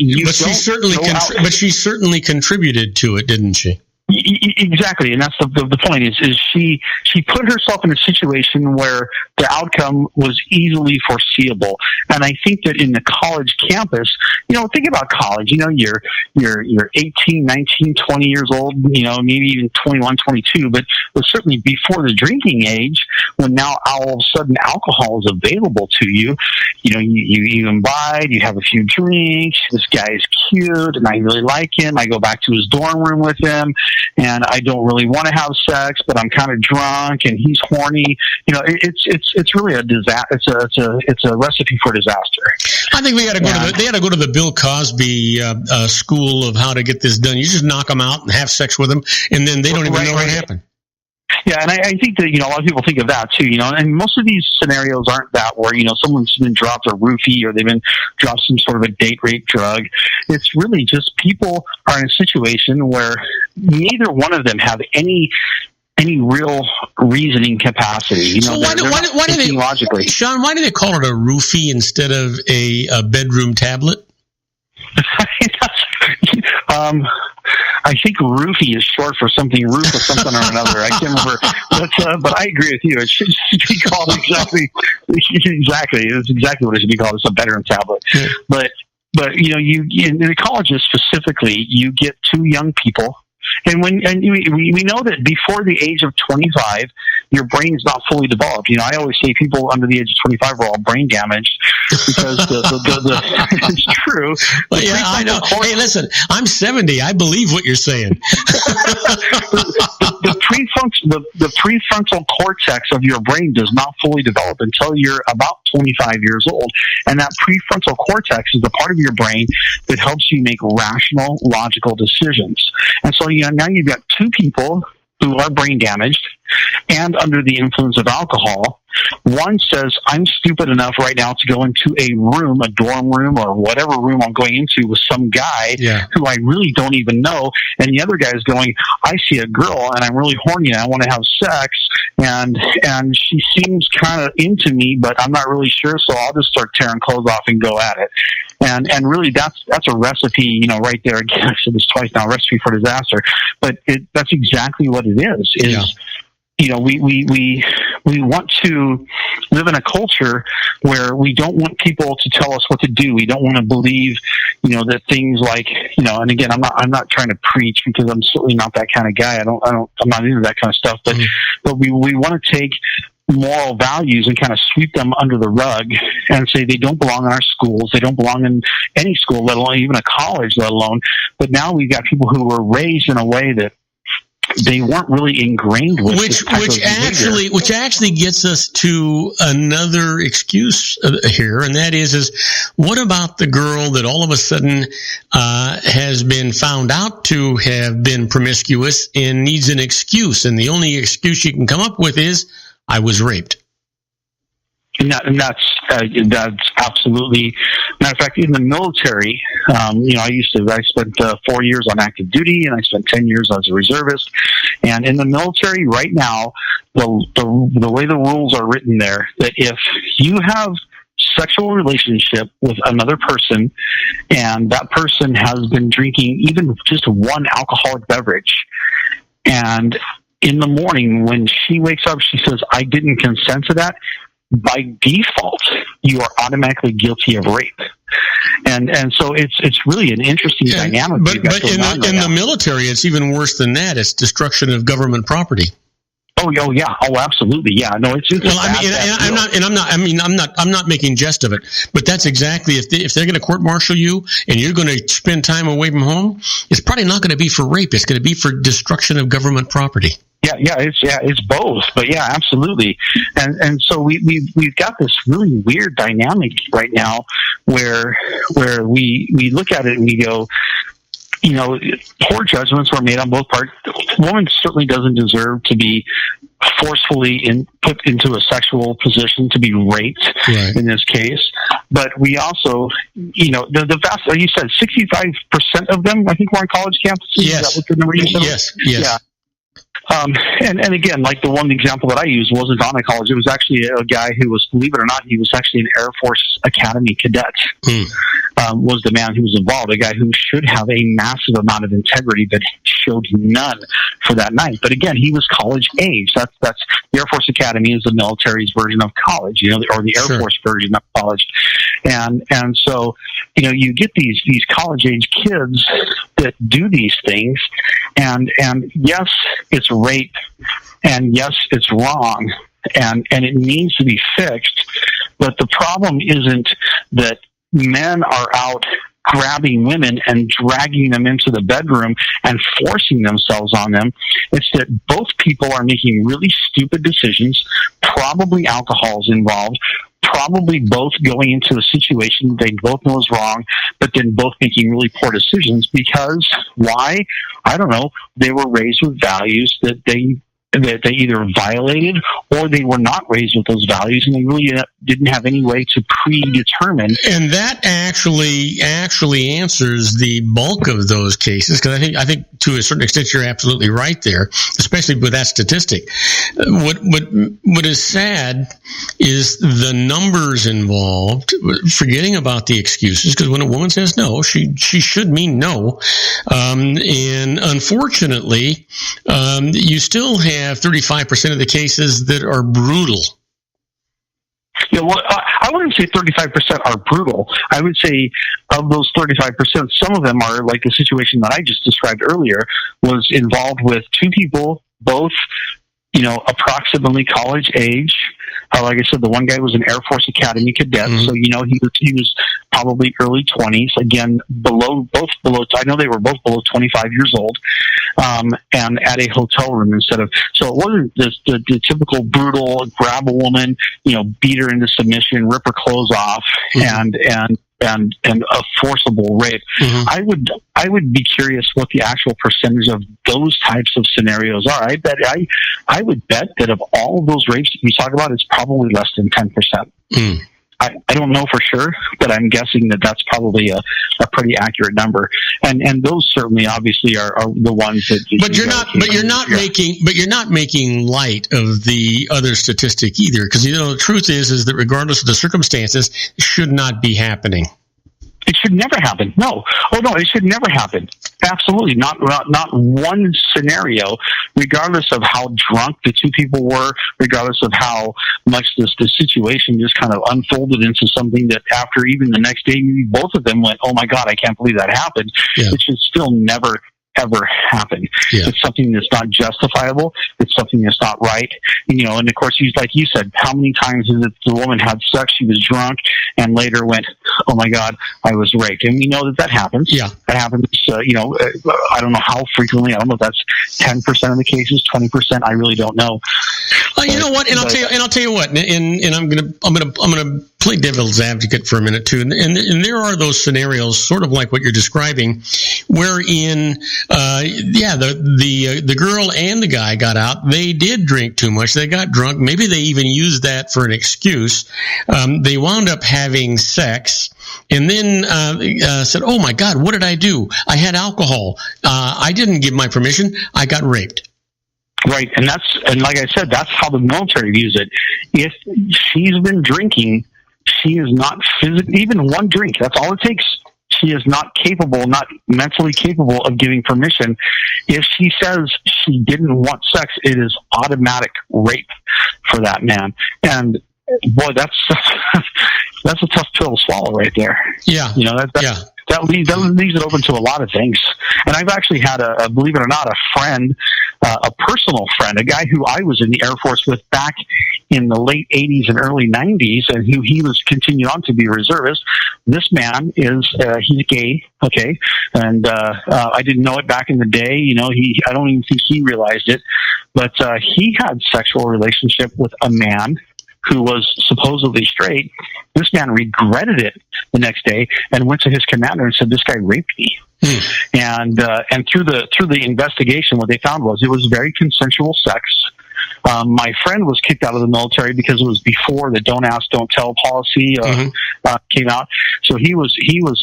she certainly contributed to it, didn't she? Exactly, and that's the point is she put herself in a situation where the outcome was easily foreseeable. And I think that in the college campus, think about college, you're 18, 19, 20 years old, maybe even 21, 22, but certainly before the drinking age, when now all of a sudden alcohol is available to you, you imbibe, you have a few drinks, this guy is cute, and I really like him, I go back to his dorm room with him, and I don't really want to have sex, but I'm kind of drunk, and he's horny. It's really a disaster. It's a recipe for disaster. I think they had to go to the Bill Cosby school of how to get this done. You just knock them out and have sex with them, and then they don't even know what happened. Yeah, and I think that, a lot of people think of that too, and most of these scenarios aren't that where, someone's been dropped a roofie or they've been dropped some sort of a date rape drug. It's really just people are in a situation where neither one of them have any real reasoning capacity. So why do they logically? Sean, why do they call it a roofie instead of a bedroom tablet? I think roofie is short for something, roof or something or another. I can't remember, but I agree with you. It should be called exactly. It's exactly what it should be called. It's a bedroom tablet. Yeah. But you in the colleges specifically, you get 2 young people. And we know that before the age of 25, your brain is not fully developed. I always say people under the age of 25 are all brain damaged because it's true. Well, yeah, I know. Hey, listen, I'm 70. I believe what you're saying. The prefrontal cortex of your brain does not fully develop until you're about 25 years old. And that prefrontal cortex is the part of your brain that helps you make rational, logical decisions. And so now you've got 2 people who are brain damaged and under the influence of alcohol. One says, I'm stupid enough right now to go into a room, a dorm room, or whatever room I'm going into with some guy who I really don't even know. And the other guy is going, I see a girl and I'm really horny and I want to have sex. And she seems kind of into me, but I'm not really sure. So I'll just start tearing clothes off and go at it. And really that's a recipe, right there. Again, I've said this twice now, recipe for disaster. But that's exactly what it is. we want to live in a culture where we don't want people to tell us what to do. We don't want to believe, that things like, and again, I'm not trying to preach because I'm certainly not that kind of guy. I'm not into that kind of stuff, but we want to take moral values and kind of sweep them under the rug and say they don't belong in our schools. They don't belong in any school, let alone even a college, let alone. But now we've got people who were raised in a way that they weren't really ingrained with, which actually gets us to another excuse here, and that is what about the girl that all of a sudden has been found out to have been promiscuous and needs an excuse, and the only excuse she can come up with is, I was raped. And that's absolutely. Matter of fact, in the military, I spent 4 years on active duty, and I spent 10 years as a reservist. And in the military, right now, the way the rules are written there, that if you have sexual relationship with another person, and that person has been drinking even just one alcoholic beverage, and in the morning when she wakes up, she says, "I didn't consent to that," by default, you are automatically guilty of rape. And so it's really an interesting dynamic. But in the military, it's even worse than that. It's destruction of government property. Oh yeah. Oh, absolutely. Yeah. No, it's well. I'm not making jest of it, but that's exactly if they're going to court-martial you and you're going to spend time away from home, it's probably not going to be for rape. It's going to be for destruction of government property. It's both, but yeah, absolutely. And so we've got this really weird dynamic right now where we look at it and we go, poor judgments were made on both parts. The woman certainly doesn't deserve to be forcefully put into a sexual position, to be raped in this case. But we also, the vast, you said 65% of them, I think, were on college campuses. Yes. Is that what the number you said? Yes. Yeah. And again, like the one example that I used wasn't on a college. It was actually a guy who was, believe it or not, he was actually an Air Force Academy cadet. Was the man who was involved, a guy who should have a massive amount of integrity but showed none for that night. But again, he was college age. That's the Air Force Academy is the military's version of college, or the Air Force version of college. And so, you get these college age kids that do these things, and yes, it's rape, and yes, it's wrong, and it needs to be fixed. But the problem isn't that men are out grabbing women and dragging them into the bedroom and forcing themselves on them. It's that both people are making really stupid decisions, probably alcohol's involved, probably both going into a situation they both know is wrong, but then both making really poor decisions because, why? I don't know. They were raised with values that they either violated or they were not raised with those values, and they really didn't have any way to predetermine. And that actually answers the bulk of those cases, because I think to a certain extent you're absolutely right there, especially with that statistic. What is sad is the numbers involved, forgetting about the excuses, because when a woman says no, she should mean no. And unfortunately, you still have 35% of the cases that are brutal. Yeah, well, I wouldn't say 35% are brutal. I would say of those 35%, some of them are like the situation that I just described earlier, was involved with two people, both, approximately college age. Like I said, the one guy was an Air Force Academy cadet, so he was probably early 20s. Again, both below. I know they were both below 25 years old, and at a hotel room instead of. So it wasn't the typical brutal grab a woman, beat her into submission, rip her clothes off, and a forcible rape. I would be curious what the actual percentage of those types of scenarios are. I would bet that of all of those rapes that you talk about, it's probably less than 10%. I don't know for sure, but I'm guessing that that's probably a pretty accurate number. And those certainly, obviously, are the ones that. But you're not making light of the other statistic either, because the truth is that regardless of the circumstances, it should not be happening. It should never happen. No. Oh, no, it should never happen. Absolutely. Not one scenario, regardless of how drunk the two people were, regardless of how much the situation just kind of unfolded into something that after even the next day, maybe both of them went, oh my God, I can't believe that happened. Yeah. It should still never ever happen. Yeah. It's something that's not justifiable. It's something that's not right. And of course, he's like you said, how many times is it the woman had sex, she was drunk, and later went, oh my God, I was raped. And we know that happens. Yeah. That happens, I don't know how frequently. I don't know if that's 10% of the cases, 20%. I really don't know. You know what? And I'll tell you what. And I'm gonna play devil's advocate for a minute too. And there are those scenarios, sort of like what you're describing, wherein the girl and the guy got out. They did drink too much. They got drunk. Maybe they even used that for an excuse. They wound up having sex, and then said, "Oh my God, what did I do? I had alcohol. I didn't give my permission. I got raped." Right, and like I said, that's how the military views it. If she's been drinking, she is not physically, even one drink, that's all it takes. She is not mentally capable of giving permission. If she says she didn't want sex, it is automatic rape for that man. And boy, that's a tough pill to swallow right there. Yeah. That leaves it open to a lot of things. And I've actually had believe it or not, a friend, a personal friend, a guy who I was in the Air Force with back in the late 80s and early 90s, and who he was continued on to be a reservist. This man he's gay, okay? And I didn't know it back in the day. I don't even think he realized it. But he had sexual relationship with a man who was supposedly straight. This man regretted it the next day and went to his commander and said, "This guy raped me." And through the investigation, what they found was it was very consensual sex. My friend was kicked out of the military because it was before the "Don't Ask, Don't Tell" policy came out. So he was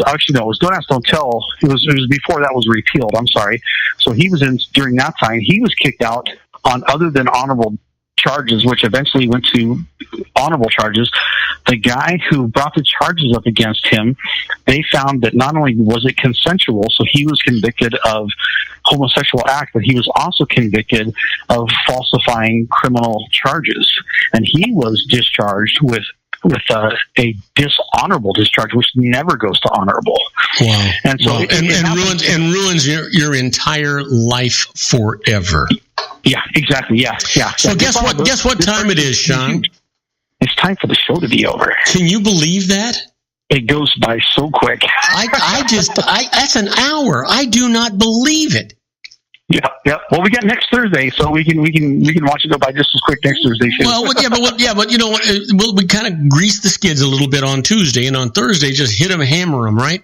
actually, no, it was "Don't Ask, Don't Tell." It was before that was repealed. I'm sorry. So he was in during that time. He was kicked out on other than honorable charges, which eventually went to honorable charges. The guy who brought the charges up against him, they found that not only was it consensual, so he was convicted of homosexual act, but he was also convicted of falsifying criminal charges. And he was discharged with a dishonorable discharge, which never goes to honorable. Wow! And so it ruins your entire life forever. Yeah, exactly. Yeah. So guess what time it is, Sean? It's time for the show to be over. Can you believe that? It goes by so quick. That's an hour. I do not believe it. Yeah. Well, we got next Thursday, so we can watch it go by just as quick next Thursday. But you know what? We kind of grease the skids a little bit on Tuesday, and on Thursday, just hit them, hammer them, right?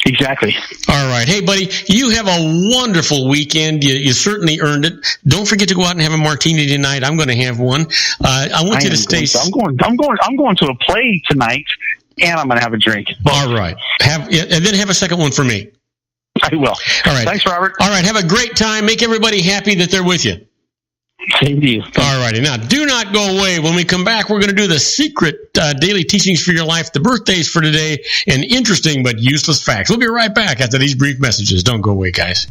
Exactly. All right. Hey, buddy, you have a wonderful weekend. You certainly earned it. Don't forget to go out and have a martini tonight. I'm going to have one. I want you to stay. I'm going to a play tonight, and I'm going to have a drink. All right. And then have a second one for me. I will. All right. Thanks, Robert. All right. Have a great time. Make everybody happy that they're with you. Same to you. All righty. Now, do not go away. When we come back, we're going to do the secret daily teachings for your life, the birthdays for today, and interesting but useless facts. We'll be right back after these brief messages. Don't go away, guys.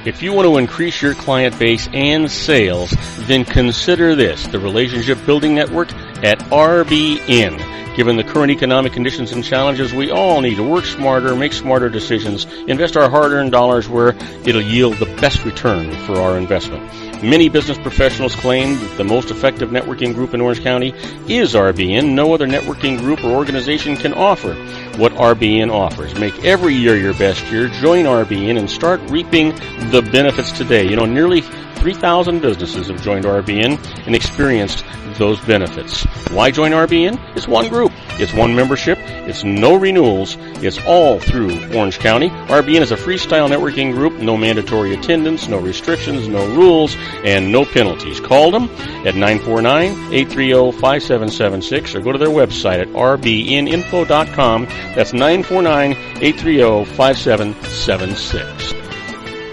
If you want to increase your client base and sales, then consider this, the Relationship Building Network at RBN. Given the current economic conditions and challenges, we all need to work smarter, make smarter decisions, invest our hard-earned dollars where it'll yield the best return for our investment. Many business professionals claim that the most effective networking group in Orange County is RBN. No other networking group or organization can offer what RBN offers. Make every year your best year. Join RBN and start reaping the benefits today. Nearly 3,000 businesses have joined RBN and experienced those benefits. Why join RBN? It's one group. It's one membership. It's no renewals. It's all through Orange County. RBN is a freestyle networking group. No mandatory attendance, no restrictions, no rules, and no penalties. Call them at 949-830-5776 or go to their website at rbninfo.com. That's 949-830-5776.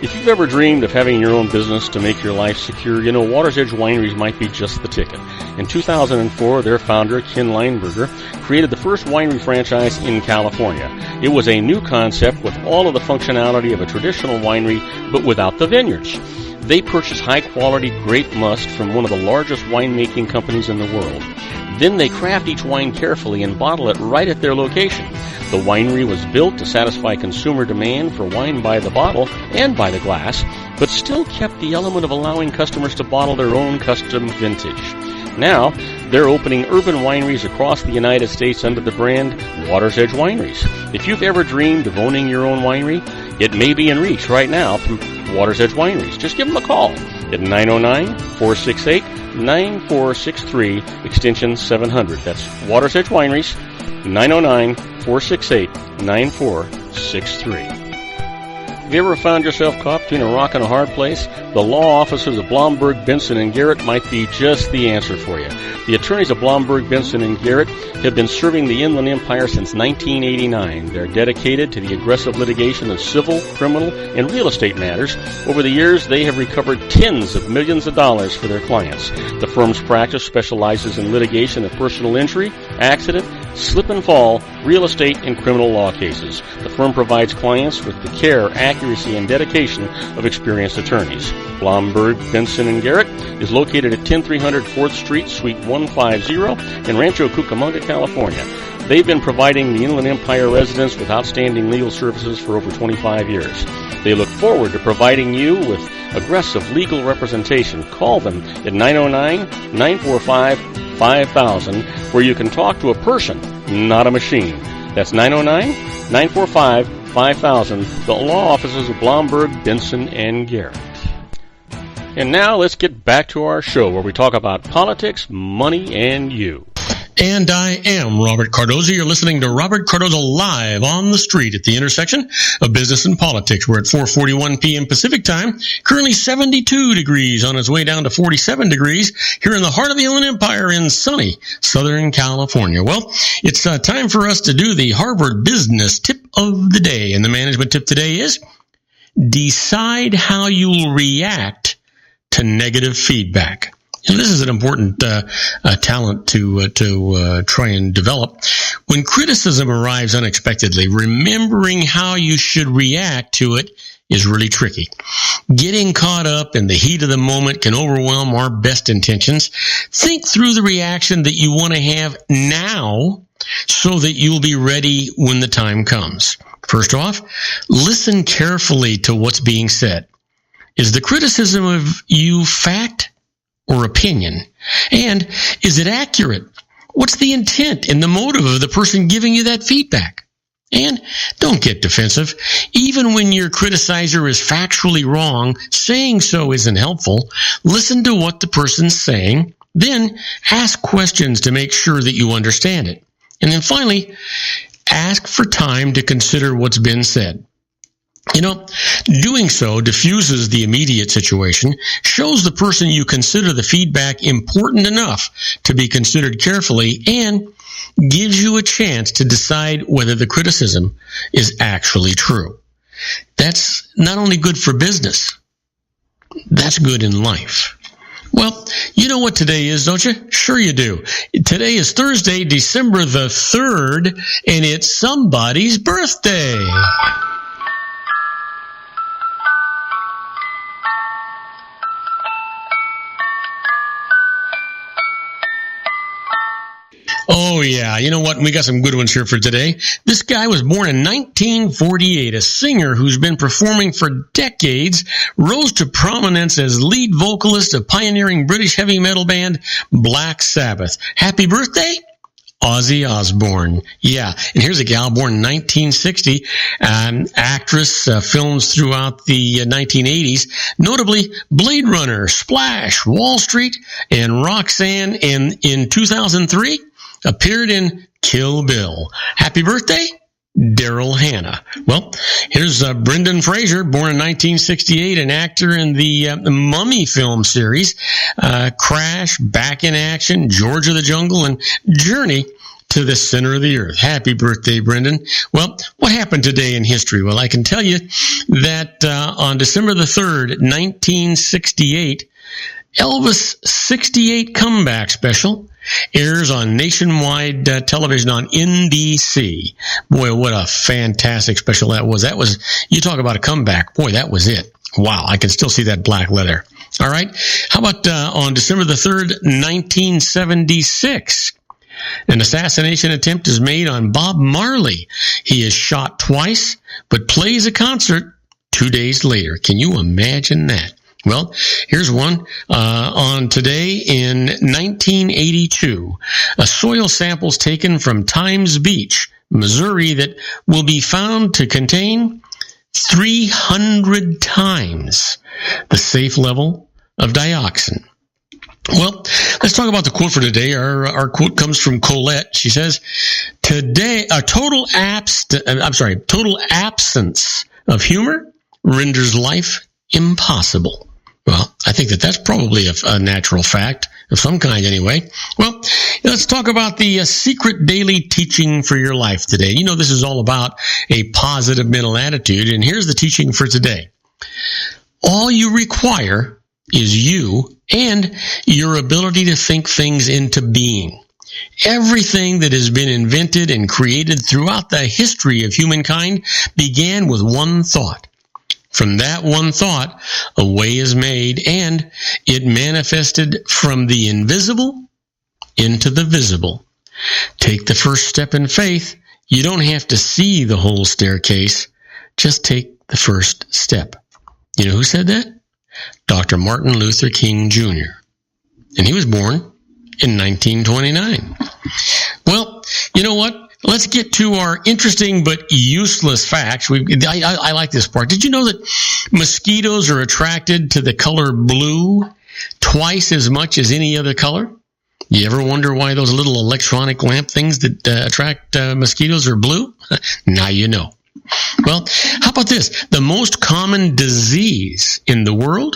If you've ever dreamed of having your own business to make your life secure, you know Water's Edge Wineries might be just the ticket. In 2004, their founder, Ken Lineberger, created the first winery franchise in California. It was a new concept with all of the functionality of a traditional winery, but without the vineyards. They purchase high-quality grape must from one of the largest winemaking companies in the world. Then they craft each wine carefully and bottle it right at their location. The winery was built to satisfy consumer demand for wine by the bottle and by the glass, but still kept the element of allowing customers to bottle their own custom vintage. Now, they're opening urban wineries across the United States under the brand Water's Edge Wineries. If you've ever dreamed of owning your own winery, it may be in reach right now through Water's Edge Wineries. Just give them a call at 909-468-9463, extension 700. That's Water's Edge Wineries, 909-468-9463. Have you ever found yourself caught between a rock and a hard place? The law offices of Blomberg, Benson, and Garrett might be just the answer for you. The attorneys of Blomberg, Benson, and Garrett have been serving the Inland Empire since 1989. They're dedicated to the aggressive litigation of civil, criminal, and real estate matters. Over the years, they have recovered tens of millions of dollars for their clients. The firm's practice specializes in litigation of personal injury, accident, slip and fall, real estate, and criminal law cases. The firm provides clients with the care, accuracy, and dedication of experienced attorneys. Blomberg, Benson, and Garrett is located at 10300 4th Street, Suite 150 in Rancho Cucamonga, California. They've been providing the Inland Empire residents with outstanding legal services for over 25 years. They look forward to providing you with aggressive legal representation. Call them at 909-945-5000, where you can talk to a person, not a machine. That's 909-945-5000, the law offices of Blomberg, Benson, and Garrett. And now let's get back to our show where we talk about politics, money, and you. And I am Robert Cardoza. You're listening to Robert Cardoza Live on the Street at the intersection of business and politics. We're at 4:41 p.m. Pacific time, currently 72 degrees, on its way down to 47 degrees here in the heart of the Inland Empire in sunny Southern California. Well, it's time for us to do the Harvard Business Tip of the Day. And the management tip today is decide how you'll react to negative feedback. And this is an important talent to try and develop. When criticism arrives unexpectedly, remembering how you should react to it is really tricky. Getting caught up in the heat of the moment can overwhelm our best intentions. Think through the reaction that you want to have now so that you'll be ready when the time comes. First off, listen carefully to what's being said. Is the criticism of you fact or opinion? And is it accurate? What's the intent and the motive of the person giving you that feedback? And don't get defensive. Even when your criticizer is factually wrong, saying so isn't helpful. Listen to what the person's saying, then ask questions to make sure that you understand it. And then finally, ask for time to consider what's been said. You know, doing so diffuses the immediate situation, shows the person you consider the feedback important enough to be considered carefully, and gives you a chance to decide whether the criticism is actually true. That's not only good for business, that's good in life. Well, you know what today is, don't you? Sure you do. Today is Thursday, December the 3rd, and it's somebody's birthday. Oh, yeah. You know what? We got some good ones here for today. This guy was born in 1948, a singer who's been performing for decades, rose to prominence as lead vocalist of pioneering British heavy metal band Black Sabbath. Happy birthday, Ozzy Osbourne. Yeah, and here's a gal born in 1960, actress, films throughout the 1980s, notably Blade Runner, Splash, Wall Street, and Roxanne, and in 2003, appeared in Kill Bill. Happy birthday, Daryl Hannah. Well, here's Brendan Fraser, born in 1968, an actor in the Mummy film series, Crash, Back in Action, George of the Jungle, and Journey to the center of the earth. Happy birthday, Brendan. Well, what happened today in history? Well, I can tell you that on December the 3rd, 1968, Elvis' 68 Comeback Special airs on nationwide television on NBC. Boy, what a fantastic special that was. You talk about a comeback. Boy, that was it. Wow, I can still see that black leather. All right. How about on December the 3rd, 1976? An assassination attempt is made on Bob Marley. He is shot twice, but plays a concert 2 days later. Can you imagine that? Well, here's one. On today in 1982, a soil sample is taken from Times Beach, Missouri, that will be found to contain 300 times the safe level of dioxin. Well, let's talk about the quote for today. Our quote comes from Colette. She says, "Today, total absence of humor renders life impossible." Well, I think that's probably a natural fact of some kind anyway. Well, let's talk about the secret daily teaching for your life today. You know, this is all about a positive mental attitude, and here's the teaching for today. All you require is you and your ability to think things into being. Everything that has been invented and created throughout the history of humankind began with one thought. From that one thought, a way is made, and it manifested from the invisible into the visible. Take the first step in faith. You don't have to see the whole staircase. Just take the first step. You know who said that? Dr. Martin Luther King Jr. And he was born in 1929. Well, you know what? Let's get to our interesting but useless facts. I like this part. Did you know that mosquitoes are attracted to the color blue twice as much as any other color? You ever wonder why those little electronic lamp things that attract mosquitoes are blue? Now you know. Well, how about this? The most common disease in the world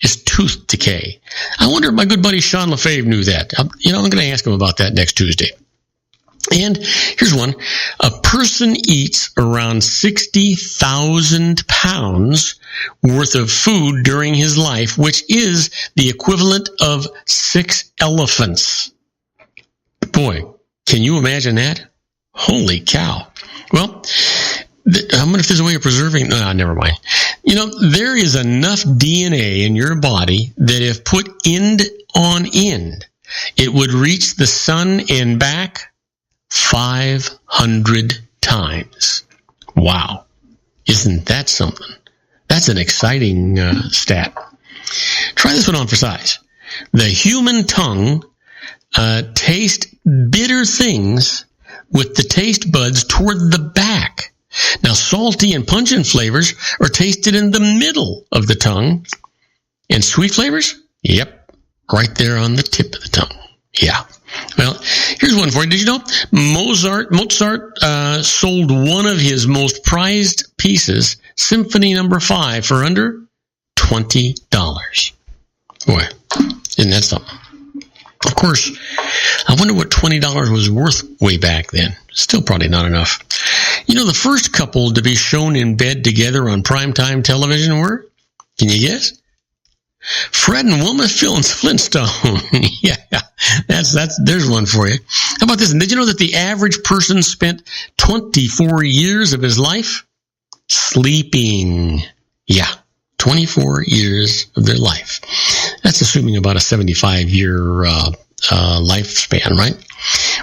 is tooth decay. I wonder if my good buddy Sean LaFave knew that. I'm going to ask him about that next Tuesday. And here's one. A person eats around 60,000 pounds worth of food during his life, which is the equivalent of 6 elephants. Boy, can you imagine that? Holy cow. Well, I wonder if there's a way of preserving. No, never mind. You know, there is enough DNA in your body that if put end on end, it would reach the sun and back 500 times. Wow. Isn't that something? That's an exciting stat. Try this one on for size. The human tongue tastes bitter things with the taste buds toward the back. Now, salty and pungent flavors are tasted in the middle of the tongue. And sweet flavors? Yep, right there on the tip of the tongue. Yeah. Well, here's one for you. Did you know Mozart sold one of his most prized pieces, Symphony No. 5, for under $20? Boy, isn't that something? Of course, I wonder what $20 was worth way back then. Still probably not enough. You know, the first couple to be shown in bed together on primetime television were, can you guess? Fred and Wilma Flintstone. Yeah, there's one for you. How about this? And did you know that the average person spent 24 years of his life sleeping? Yeah, 24 years of their life. That's assuming about a 75-year lifespan, right?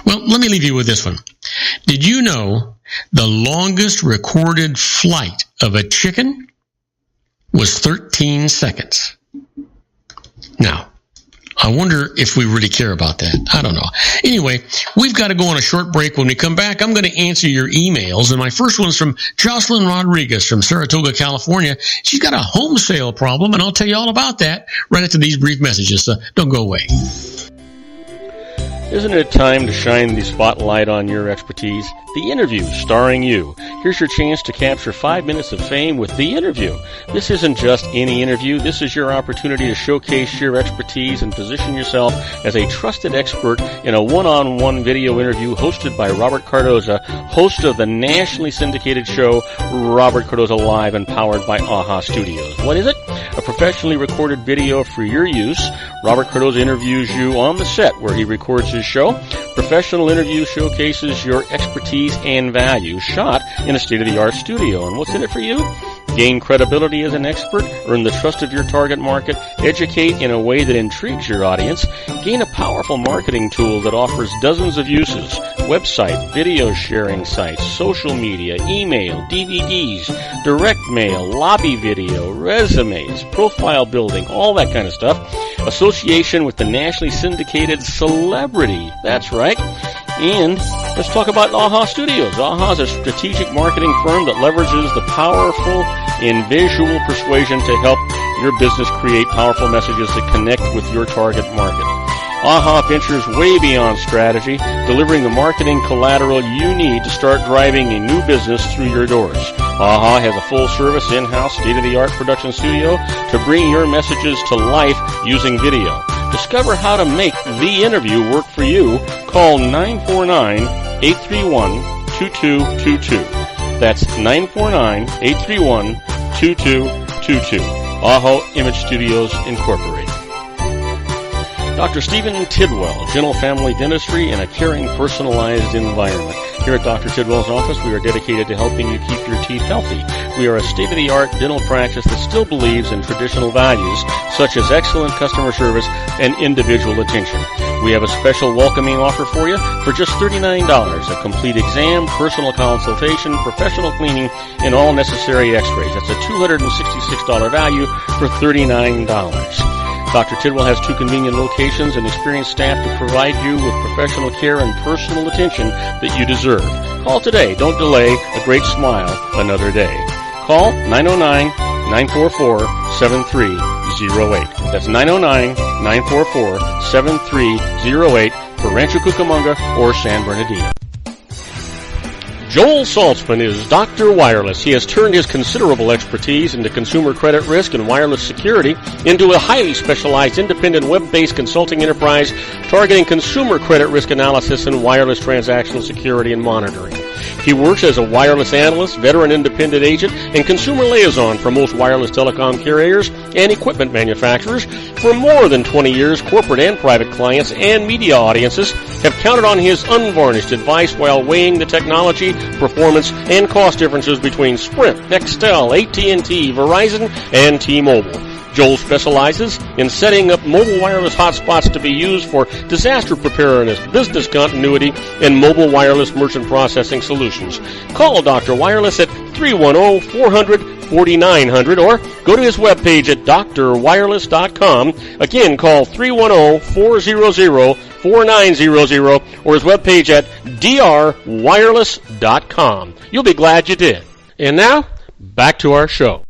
Well, let me leave you with this one. Did you know the longest recorded flight of a chicken was 13 seconds? Now, I wonder if we really care about that. I don't know. Anyway, we've got to go on a short break. When we come back, I'm going to answer your emails. And my first one's from Jocelyn Rodriguez from Saratoga, California. She's got a home sale problem, and I'll tell you all about that right after these brief messages. So don't go away. Isn't it time to shine the spotlight on your expertise? The Interview, starring you. Here's your chance to capture 5 minutes of fame with The Interview. This isn't just any interview. This is your opportunity to showcase your expertise and position yourself as a trusted expert in a one-on-one video interview hosted by Robert Cardoza, host of the nationally syndicated show Robert Cardoza Live and powered by AHA Studios. What is it? A professionally recorded video for your use. Robert Cardoza interviews you on the set where he records his show. Professional interview showcases your expertise and value, shot in a state-of-the-art studio. And what's in it for you? Gain credibility as an expert, earn the trust of your target market, educate in a way that intrigues your audience, gain a powerful marketing tool that offers dozens of uses, website, video sharing sites, social media, email, DVDs, direct mail, lobby video, resumes, profile building, all that kind of stuff. Association with the nationally syndicated celebrity. That's right. And let's talk about AHA Studios. AHA is a strategic marketing firm that leverages the powerful in visual persuasion to help your business create powerful messages that connect with your target market. AHA ventures way beyond strategy, delivering the marketing collateral you need to start driving a new business through your doors. AHA has a full-service, in-house, state-of-the-art production studio to bring your messages to life using video. Discover how to make The Interview work for you. Call 949-831-2222. That's 949-831-2222. AHA Image Studios Incorporated. Dr. Stephen Tidwell, Gentle Family Dentistry in a caring, personalized environment. Here at Dr. Tidwell's office, we are dedicated to helping you keep your teeth healthy. We are a state-of-the-art dental practice that still believes in traditional values, such as excellent customer service and individual attention. We have a special welcoming offer for you for just $39, a complete exam, personal consultation, professional cleaning, and all necessary x-rays. That's a $266 value for $39. Dr. Tidwell has 2 convenient locations and experienced staff to provide you with professional care and personal attention that you deserve. Call today. Don't delay. A great smile another day. Call 909-944-7308. That's 909-944-7308 for Rancho Cucamonga or San Bernardino. Joel Saltzman is Dr. Wireless. He has turned his considerable expertise into consumer credit risk and wireless security into a highly specialized independent web-based consulting enterprise targeting consumer credit risk analysis and wireless transactional security and monitoring. He works as a wireless analyst, veteran independent agent, and consumer liaison for most wireless telecom carriers and equipment manufacturers. For more than 20 years, corporate and private clients and media audiences have counted on his unvarnished advice while weighing the technology, performance, and cost differences between Sprint, Nextel, AT&T, Verizon, and T-Mobile. Joel specializes in setting up mobile wireless hotspots to be used for disaster preparedness, business continuity, and mobile wireless merchant processing solutions. Call Dr. Wireless at 310-400-4900 or go to his webpage at drwireless.com. Again, call 310-400-4900 or his webpage at drwireless.com. You'll be glad you did. And now, back to our show.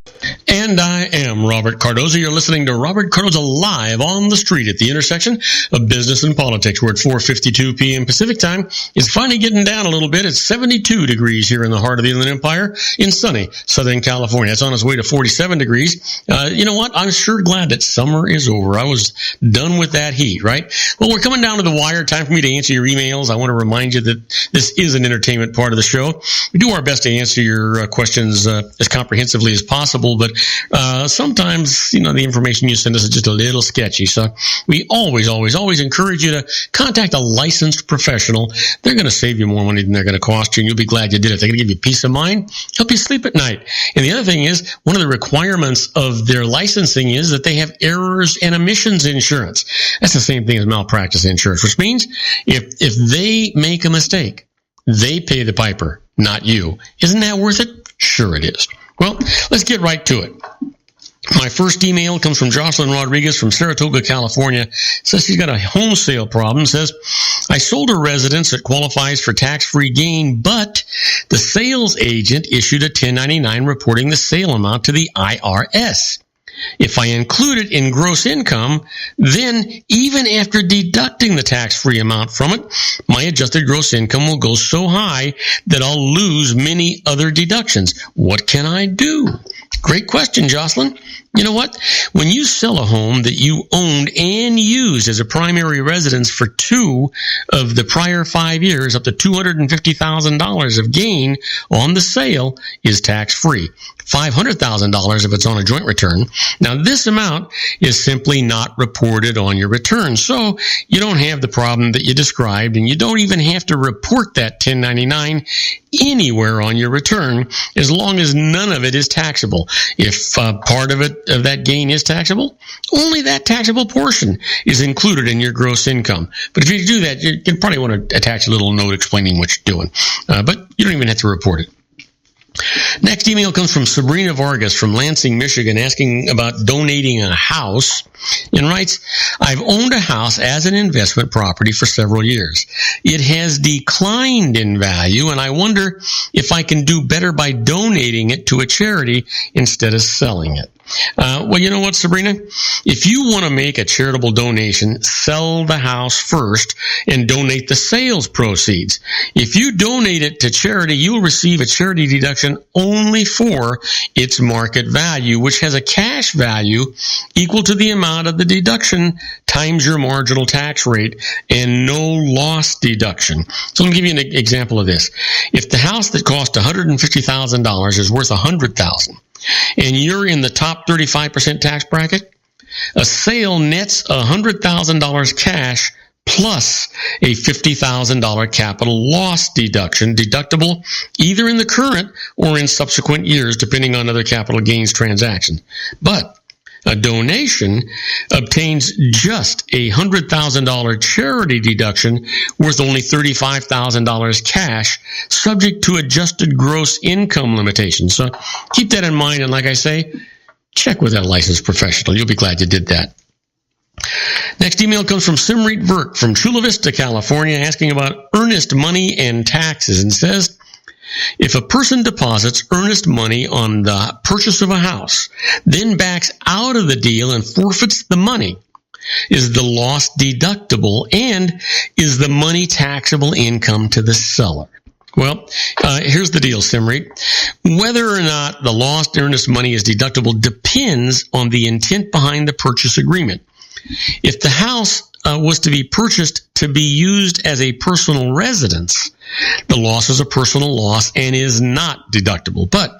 And I am Robert Cardoza. You're listening to Robert Cardoza Live on the street at the intersection of business and politics. We're at 4:52 p.m. Pacific time. It's finally getting down a little bit. It's 72 degrees here in the heart of the Inland Empire in sunny Southern California. It's on its way to 47 degrees. You know what? I'm sure glad that summer is over. I was done with that heat, right? Well, we're coming down to the wire. Time for me to answer your emails. I want to remind you that this is an entertainment part of the show. We do our best to answer your questions as comprehensively as possible, but sometimes, the information you send us is just a little sketchy. So we always encourage you to contact a licensed professional. They're going to save you more money than they're going to cost you, and you'll be glad you did it. They're going to give you peace of mind, help you sleep at night. And the other thing is, one of the requirements of their licensing is that they have errors and omissions insurance. That's the same thing as malpractice insurance, which means if they make a mistake, they pay the piper, not you. Isn't that worth it? Sure it is. Well, let's get right to it. My first email comes from Jocelyn Rodriguez from Saratoga, California. Says she's got a home sale problem. Says, I sold a residence that qualifies for tax-free gain, but the sales agent issued a 1099 reporting the sale amount to the IRS. If I include it in gross income, then even after deducting the tax-free amount from it, my adjusted gross income will go so high that I'll lose many other deductions. What can I do? Great question, Jocelyn. You know what? When you sell a home that you owned and used as a primary residence for 2 of the prior 5 years, up to $250,000 of gain on the sale is tax-free. $500,000 if it's on a joint return. Now, this amount is simply not reported on your return, so you don't have the problem that you described, and you don't even have to report that 1099 anywhere on your return as long as none of it is taxable. If part of that gain is taxable, only that taxable portion is included in your gross income. But if you do that, you probably want to attach a little note explaining what you're doing. But you don't even have to report it. Next email comes from Sabrina Vargas from Lansing, Michigan, asking about donating a house, and writes, I've owned a house as an investment property for several years. It has declined in value, and I wonder if I can do better by donating it to a charity instead of selling it. Well, you know what, Sabrina? If you want to make a charitable donation, sell the house first and donate the sales proceeds. If you donate it to charity, you'll receive a charity deduction only for its market value, which has a cash value equal to the amount of the deduction times your marginal tax rate and no loss deduction. So let me give you an example of this. If the house that cost $150,000 is worth $100,000, and you're in the top 35% tax bracket, a sale nets $100,000 cash plus a $50,000 capital loss deduction, deductible either in the current or in subsequent years, depending on other capital gains transactions. But a donation obtains just a $100,000 charity deduction worth only $35,000 cash, subject to adjusted gross income limitations. So keep that in mind, and like I say, check with a licensed professional. You'll be glad you did that. Next email comes from Simrit Virk from Chula Vista, California, asking about earnest money and taxes, and says, if a person deposits earnest money on the purchase of a house, then backs out of the deal and forfeits the money, is the loss deductible, and is the money taxable income to the seller? Well, here's the deal, Simrit. Whether or not the lost earnest money is deductible depends on the intent behind the purchase agreement. If the house was to be purchased to be used as a personal residence, the loss is a personal loss and is not deductible. But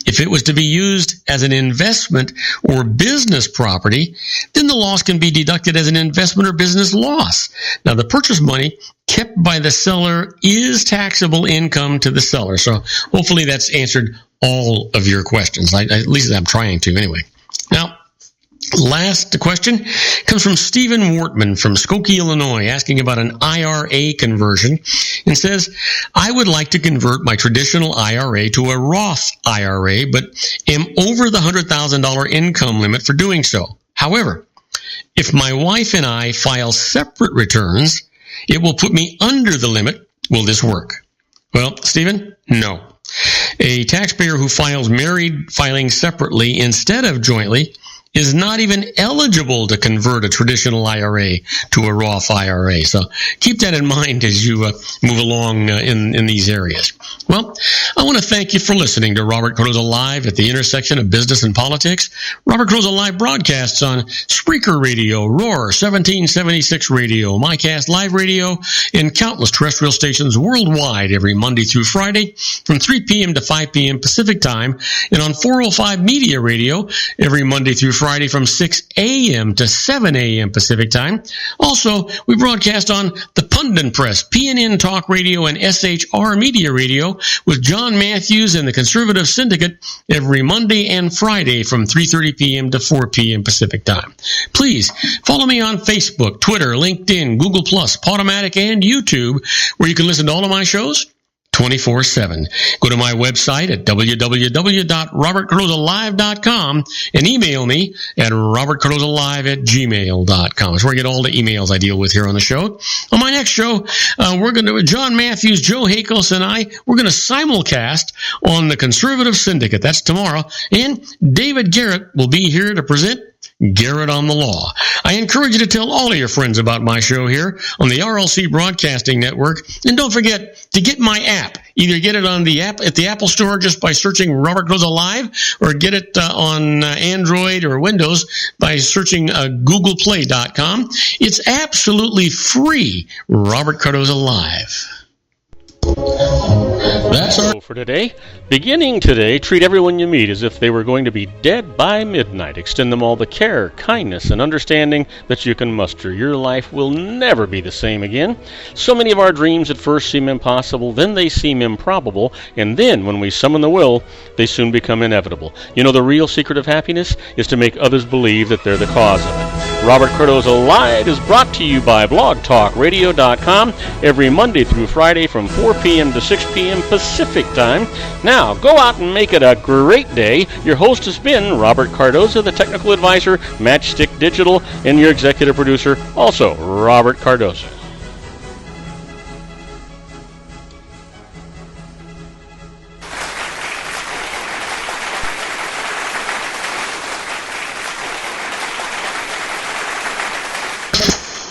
if it was to be used as an investment or business property, then the loss can be deducted as an investment or business loss. Now, the purchase money kept by the seller is taxable income to the seller. So hopefully that's answered all of your questions. At least I'm trying to anyway. Now, last question comes from Stephen Wortman from Skokie, Illinois, asking about an IRA conversion, and says, I would like to convert my traditional IRA to a Roth IRA, but am over the $100,000 income limit for doing so. However, if my wife and I file separate returns, it will put me under the limit. Will this work? Well, Stephen, no. A taxpayer who files married filing separately instead of jointly is not even eligible to convert a traditional IRA to a Roth IRA. So keep that in mind as you move along in these areas. Well, I want to thank you for listening to Robert Cardoza Live at the intersection of business and politics. Robert Cardoza Live broadcasts on Spreaker Radio, Roar, 1776 Radio, MyCast Live Radio, and countless terrestrial stations worldwide every Monday through Friday from 3 p.m. to 5 p.m. Pacific Time, and on 405 Media Radio every Monday through Friday from 6 a.m. to 7 a.m. Pacific Time. Also, we broadcast on the Pundit Press, PNN Talk Radio, and SHR Media Radio with John Matthews and the Conservative Syndicate every Monday and Friday from 3:30 p.m. to 4 p.m. Pacific Time. Please follow me on Facebook, Twitter, LinkedIn, Google+, Podomatic, and YouTube, where you can listen to all of my shows, 24/7. Go to my website at www.robertcardozalive.com and email me at robertcardozalive@gmail.com. That's where I get all the emails I deal with here on the show. On my next show, John Matthews, Joe Hakos, and we're going to simulcast on the Conservative Syndicate. That's tomorrow. And David Garrett will be here to present Garrett on the Law. I encourage you to tell all of your friends about my show here on the RLC Broadcasting Network. And don't forget to get my app. Either get it on the app at the Apple Store just by searching Robert Cardoza Live, or get it on Android or Windows by searching googleplay.com. It's absolutely free. Robert Cardoza Live. That's our for today. Beginning today, treat everyone you meet as if they were going to be dead by midnight. Extend them all the care, kindness, and understanding that you can muster. Your life will never be the same again. So many of our dreams at first seem impossible, then they seem improbable, and then when we summon the will, they soon become inevitable. You know, the real secret of happiness is to make others believe that they're the cause of it. Robert Cardoza Live is brought to you by blogtalkradio.com every Monday through Friday from 4 p.m. to 6 p.m. Pacific Time. Now, go out and make it a great day. Your host has been Robert Cardoza, the technical advisor, Matchstick Digital, and your executive producer, also Robert Cardoza.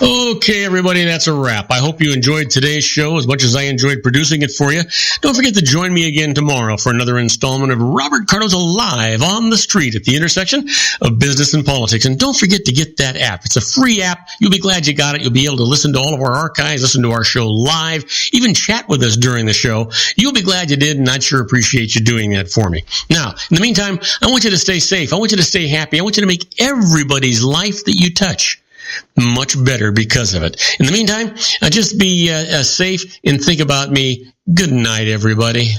Okay, everybody, that's a wrap. I hope you enjoyed today's show as much as I enjoyed producing it for you. Don't forget to join me again tomorrow for another installment of Robert Cardoza Live on the street at the intersection of business and politics. And don't forget to get that app. It's a free app. You'll be glad you got it. You'll be able to listen to all of our archives, listen to our show live, even chat with us during the show. You'll be glad you did, and I'd sure appreciate you doing that for me. Now, in the meantime, I want you to stay safe. I want you to stay happy. I want you to make everybody's life that you touch much better because of it. In the meantime, just be safe and think about me. Good night, everybody.